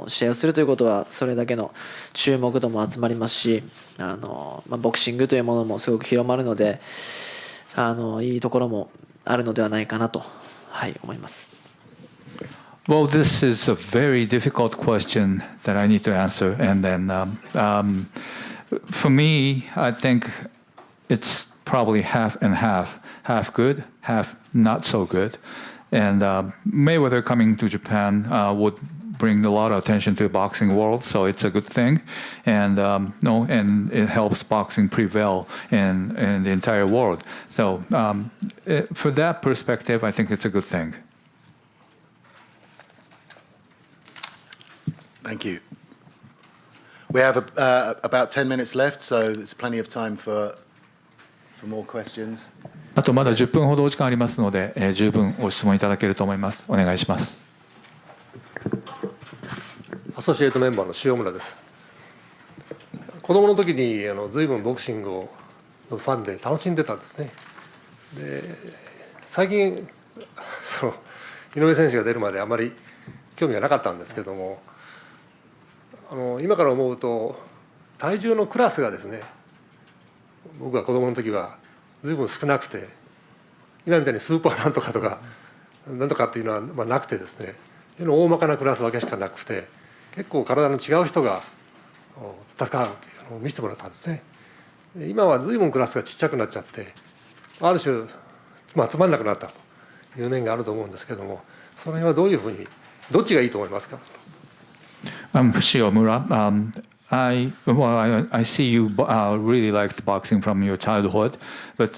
試合をするということはそれだけの注目度も集まりますし、ボクシングというものもすごく広まるのでいいところもあるのではないかなと、思います。Well, this is a very difficult question that I need to answer, and then for me, I think it's probably half and half, half good, half not so good. And Mayweather coming to Japan would bring a lot of attention to the boxing world, so it's a good thing, and and it helps boxing prevail in the entire world. So for that perspective, I think it's a good thing. Thank you. We have about 10 minutes left, so there's plenty of time for more questions. あとまだ10分ほどお時間ありますので、十分ご質問いただけると思います。お願いします。アソシエイトメンバーの塩村です。子供の時に随分ボクシングをのファンで楽しんでたんですね。で最近井上選手が出るまであまり興味がなかったんですけども、今から思うと体重のクラスがですね、僕が子供の時は随分少なくて、今みたいにスーパーなんとかとかなんとかっていうのはなくてですね、大まかなクラス分けしかなくて、結構体の違う人が戦うというのを見せてもらったんですね。今は随分クラスがちっちゃくなっちゃって、ある種つまんなくなったという面があると思うんですけども、その辺はどういうふうに、どっちがいいと思いますか。Shiomura, I see you really liked boxing from your childhood, but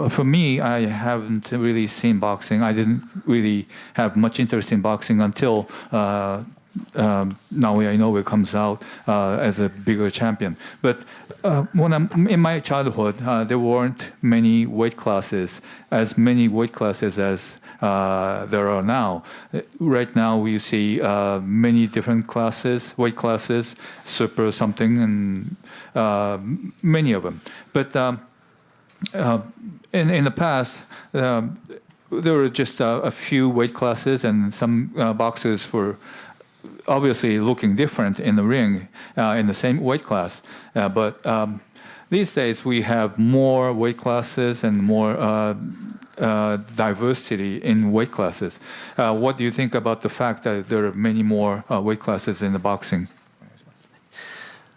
for me, I haven't really seen boxing. I didn't really have much interest in boxing until Naoya Inoue comes out as a bigger champion. But when in my childhood, there weren't many weight classes, as many weight classes as there are now. Right now, we see many different classes, weight classes, super something, and many of them. But in the past, there were just a few weight classes, and some boxers were obviously looking different in the ring in the same weight class. But these days, we have more weight classes and more diversity in weight classes. What do you think about the fact that there are many more weight classes in the boxing?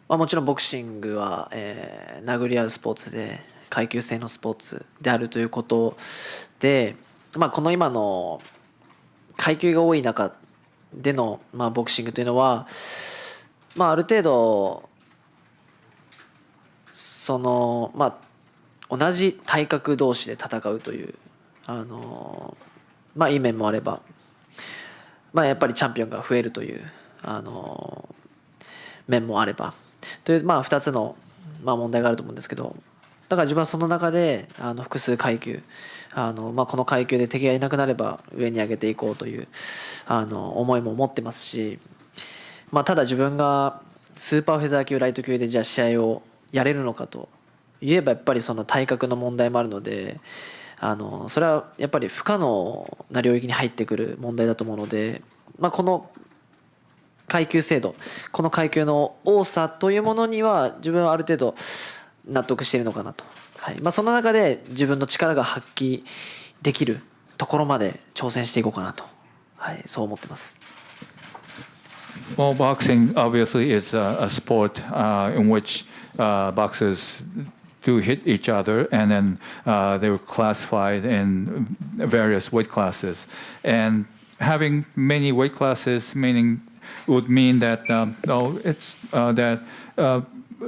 もちろんボクシングは、殴り合うスポーツで階級制のスポーツであるということで、この今の階級が多い中での、ボクシングというのは、ある程度同じ体格同士で戦うといういい面もあれば、やっぱりチャンピオンが増えるという面もあればという2つの問題があると思うんですけど、だから自分はその中で複数階級この階級で敵がいなくなれば上に上げていこうという思いも持ってますし、ただ自分がスーパーフェザー級ライト級でじゃあ試合をやれるのかといえばやっぱりその体格の問題もあるので、それはやっぱり不可能な領域に入ってくる問題だと思うので、この階級制度、この階級の多さというものには自分はある程度納得しているのかなと、はい、その中で自分の力が発揮できるところまで挑戦していこうかなと、はい、そう思ってます。Well, boxing obviously is a sport in which boxers do hit each other, and then they were classified in various weight classes. And having many weight classes would mean that it's that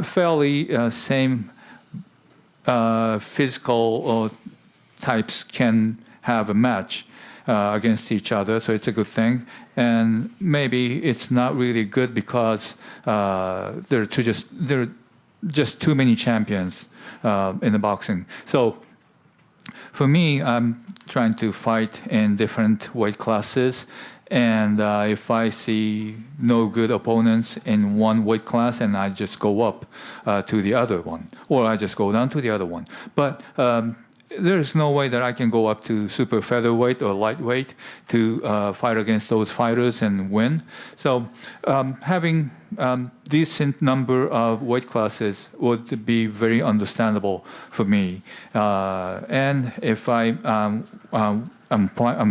fairly same physical types can have a match against each other, so it's a good thing. And maybe it's not really good because there are just too many champions in the boxing. So for me, I'm trying to fight in different weight classes, and if I see no good opponents in one weight class, and I just go up to the other one, or I just go down to the other one. But there's no way that I can go up to super featherweight or lightweight to fight against those fighters and win. So having decent number of weight classes would be very understandable for me. And if I'm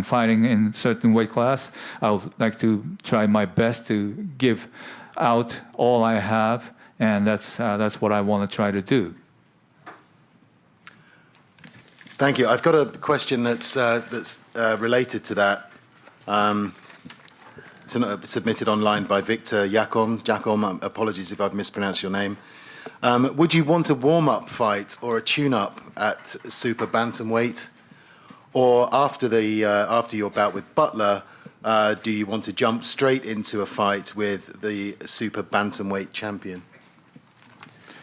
fighting in certain weight class, I would like to try my best to give out all I have, and that's what I want to try to do. Thank you. I've got a question that's related to that. It's submitted online by Victor Yakon. Jakon, apologies if I've mispronounced your name. Would you want a warm-up fight or a tune-up at super bantamweight? Or after your bout with Butler, do you want to jump straight into a fight with the super bantamweight champion?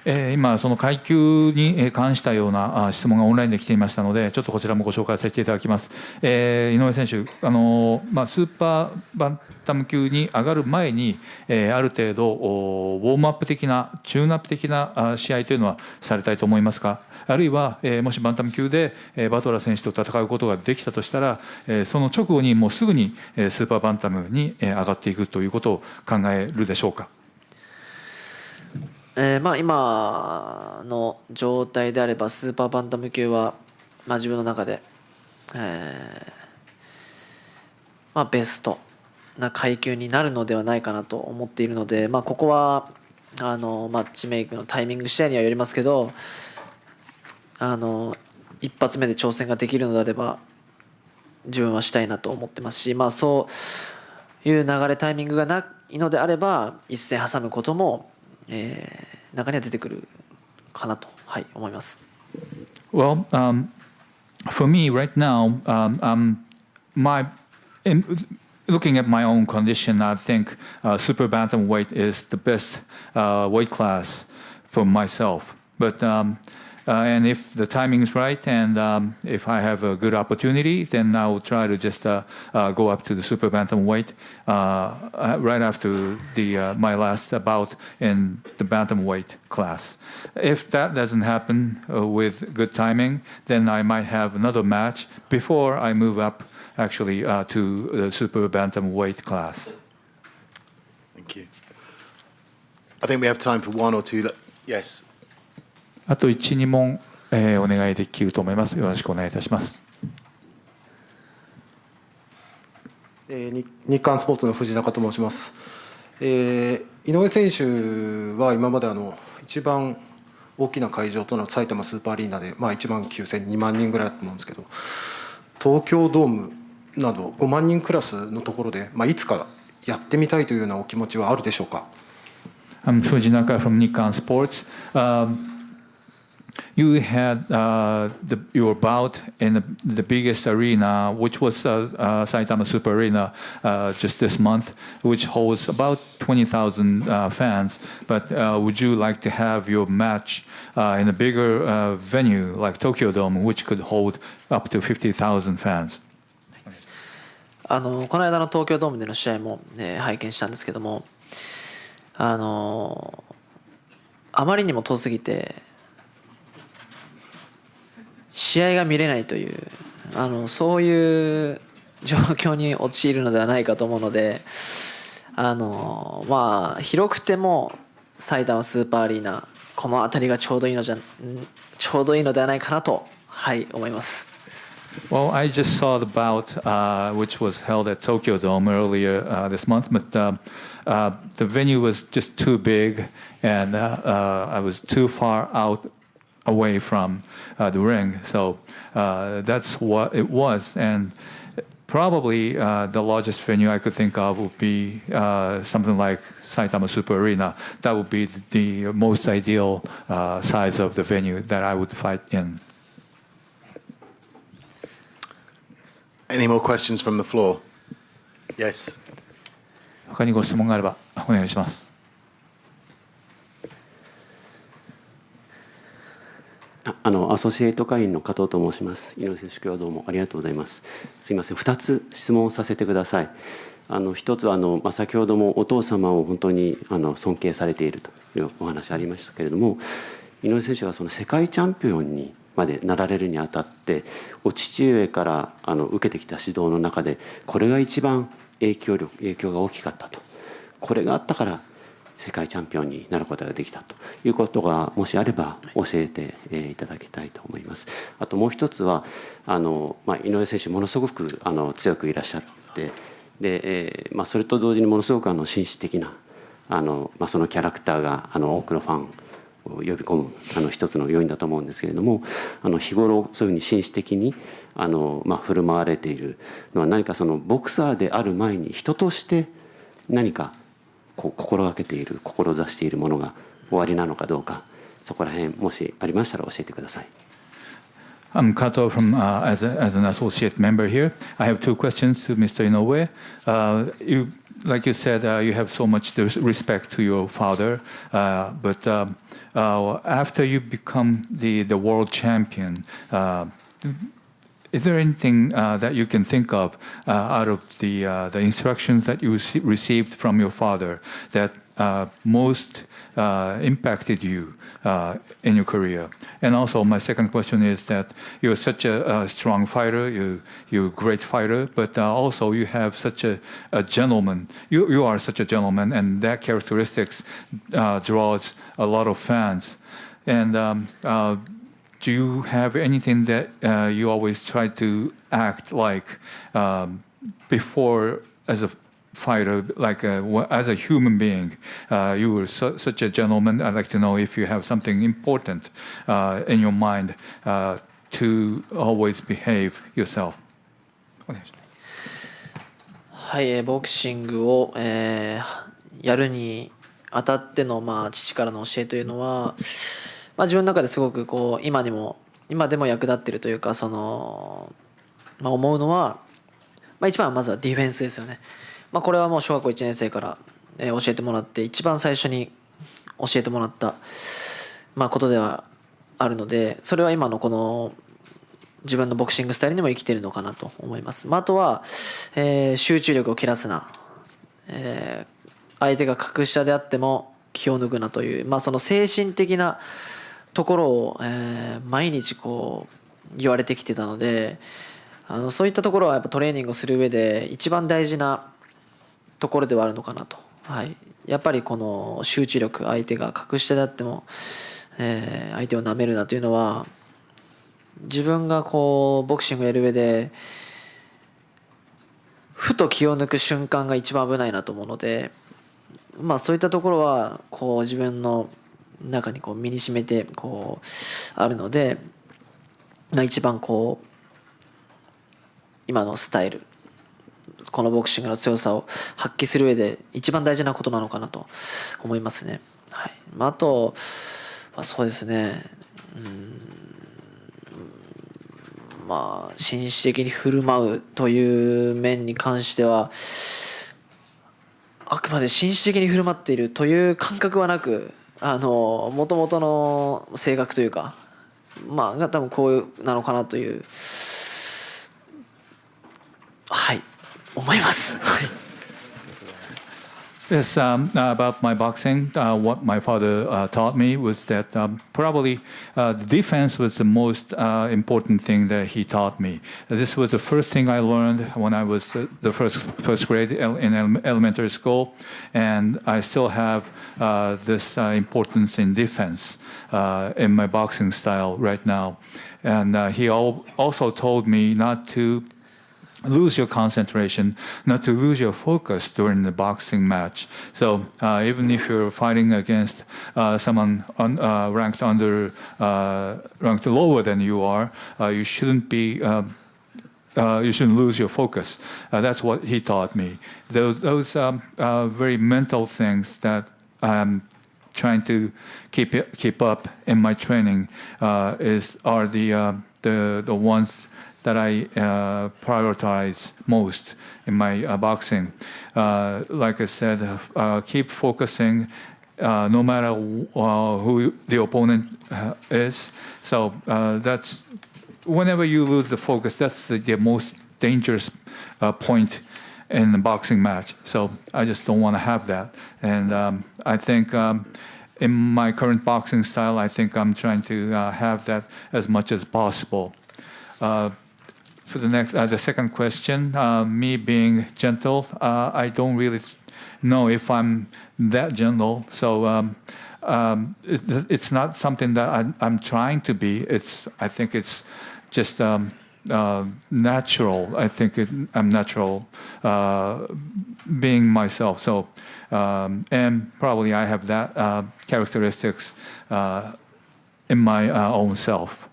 今、その階級に関したような質問がオンラインで来ていましたので、ちょっとこちらもご紹介させていただきます。井上選手、スーパーバンタム級に上がる前に、ある程度、ウォームアップ的な、チューンアップ的な試合というのはされたいと思いますか、あるいは、もしバンタム級でバトラー選手と戦うことができたとしたら、その直後にもうすぐにスーパーバンタムに上がっていくということを考えるでしょうか。今の状態であればスーパーバンタム級は、自分の中で、ベストな階級になるのではないかなと思っているので、ここはマッチメイクのタイミング次第にはよりますけど、一発目で挑戦ができるのであれば自分はしたいなと思ってますし、そういう流れタイミングがないのであれば一戦挟むことも中には出てくるかなと、思います。Well, for me right now, looking at my own condition, I think super bantamweight is the best weight class for myself. But and if the timing is right, and if I have a good opportunity, then I will try to just go up to the super bantamweight right after my last bout in the bantamweight class. If that doesn't happen with good timing, then I might have another match before I move up actually to the super bantamweight class. Thank you. I think we have time for one or two. Yes. あと1、2問、お願いできると思います。よろしくお願いいたします。日刊スポーツの藤中と申します。井上選手は今まで一番大きな会場となる埼玉スーパーアリーナで、1万9000、2万人ぐらいだと思うんですけど、東京ドームなど5万人クラスのところで、いつかやってみたいというようなお気持ちはあるでしょうか。I'm Fujinaka from Nikkan Sports. You had your bout in the biggest arena, which was Saitama Super Arena just this month, which holds about 20,000 fans. But would you like to have your match in a bigger venue like Tokyo Dome, which could hold up to 50,000 fans? この間の東京ドームでの試合も、拝見したんですけども、あまりにも遠すぎて試合が見れないというそういう状況に陥るのではないかと思うので、広くても埼玉スーパーアリーナこの辺りがちょうどいいのではないかなと、はい、思います。Well, I just saw the bout, which was held at Tokyo Dome earlier this month, but the venue was just too big, and I was too far out away from the ring, so that's what it was. And probably the largest venue I could think of would be something like Saitama Super Arena. That would be the most ideal size of the venue that I would fight in. Any more questions from the floor? Yes. 他にご質問があればお願いします。アソシエイト会員の加藤と申します。井上選手、今日はどうもありがとうございます。すみません、2つ質問をさせてください。一つは先ほどもお父様を本当に尊敬されているというお話ありましたけれども、井上選手がその世界チャンピオンにまでなられるにあたって、お父上から受けてきた指導の中でこれが一番影響が大きかったと、これがあったから世界チャンピオンになることができたということがもしあれば教えていただきたいと思います。あともう一つは井上選手ものすごく強くいらっしゃって、でそれと同時にものすごく紳士的なそのキャラクターが多くのファンを呼び込む一つの要因だと思うんですけれども、日頃そういうふうに紳士的に振る舞われているのは、何かそのボクサーである前に人として何か心がけている、志しているものがおありなのかどうか、そこら辺もしありましたら教えてください。I'm Kato from as an associate member here. I have two questions to Mr. Inoue. Like you said, you have so much respect to your father, but after you become the world champion, is there anything that you can think of out of the instructions that you received from your father that most impacted you in your career? And also, my second question is that you're such a strong fighter, you're a great fighter, but also you have such a gentleman. You are such a gentleman, and that characteristics draws a lot of fans. And do you have anything that you always try to act like before as a fighter, like as a human being? You were such a gentleman. I'd like to know if you have something important in your mind to always behave yourself. はい、ボクシングを、やるにあたっての、父からの教えというのは、自分の中ですごく今でも役立っているというか、思うのは、一番はまずはディフェンスですよね。これはもう小学校1年生から教えてもらって、一番最初に教えてもらったことではあるので、それは今のこの自分のボクシングスタイルにも生きているのかなと思います。あとは、集中力を切らすな、相手が格下であっても気を抜くなという、その精神的なところを、毎日言われてきてたので、そういったところはやっぱトレーニングをする上で一番大事なところではあるのかなと。はい、やっぱりこの集中力、相手が格下であっても、相手をなめるなというのは、自分がボクシングをやる上でふと気を抜く瞬間が一番危ないなと思うので、そういったところは自分の中に身に染めてあるので、一番今のスタイル、このボクシングの強さを発揮する上で一番大事なことなのかなと思いますね。はい、あとはそうですね、紳士的に振る舞うという面に関しては、あくまで紳士的に振る舞っているという感覚はなく、もともとの性格というか、が多分こうなのかなという、はい、思います。はい。Yes, about my boxing, what my father taught me was that probably the defense was the most important thing that he taught me. This was the first thing I learned when I was the first grade in elementary school, and I still have this importance in defense in my boxing style right now. And he also told me not to lose your concentration, not to lose your focus during the boxing match. So even if you're fighting against someone ranked lower than you are, you shouldn't you shouldn't lose your focus. That's what he taught me. Those very mental things that I'm trying to keep up in my training are the ones that I prioritize most in my boxing. Like I said, keep focusing no matter who the opponent is. So that's whenever you lose the focus, that's the most dangerous point in the boxing match. So I just don't want to have that. And I think in my current boxing style, I think I'm trying to have that as much as possible. For the second question, me being gentle, I don't really know if I'm that gentle. So it's not something that I'm trying to be. I think it's just natural. I think I'm natural being myself. So and probably I have that characteristics in my own self.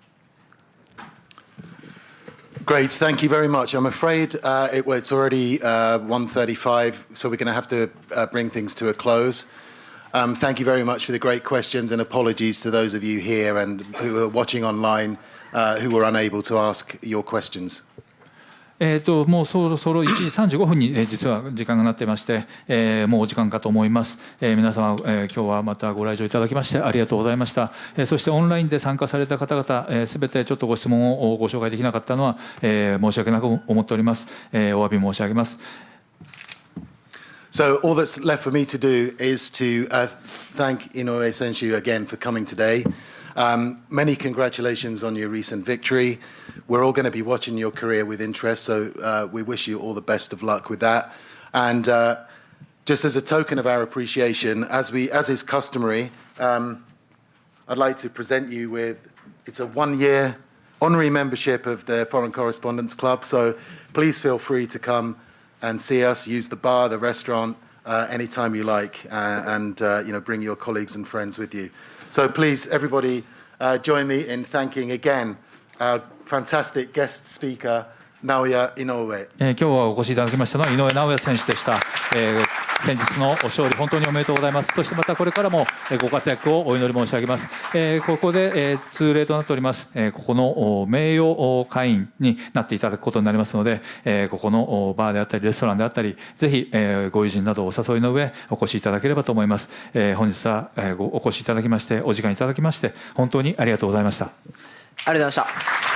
Great, thank you very much. I'm afraid it's already 1:35, so we're going to have to bring things to a close. Thank you very much for the great questions, and apologies to those of you here and who are watching online who were unable to ask your questions. もうそろそろ1時35分に実は時間がなっていまして、もうお時間かと思います。皆様、今日はまたご来場いただきましてありがとうございました。そしてオンラインで参加された方々、すべてちょっとご質問をご紹介できなかったのは、申し訳なく思っております。お詫び申し上げます。So all that's left for me to do is to thank Inoue Senshu again for coming today. Many congratulations on your recent victory. We're all going to be watching your career with interest, so we wish you all the best of luck with that. And just as a token of our appreciation, as is customary, I'd like to present you with, it's a 1-year honorary membership of the Foreign Correspondents Club, so please feel free to come and see us, use the bar, the restaurant, anytime you like, and bring your colleagues and friends with you. So please, everybody, join me in thanking again our fantastic guest speaker, Naoya Inoue. 今日はお越しいただきましたのは井上尚弥選手でした。先日の勝利本当におめでとうございます。そしてまたこれからもご活躍をお祈り申し上げます。ここで通例となっております。ここの名誉会員になっていただくことになりますので、ここのバーであったりレストランであったり、ぜひご友人などお誘いの上お越しいただければと思います。本日はお越しいただきましてお時間いただきまして本当にありがとうございました。ありがとうございました。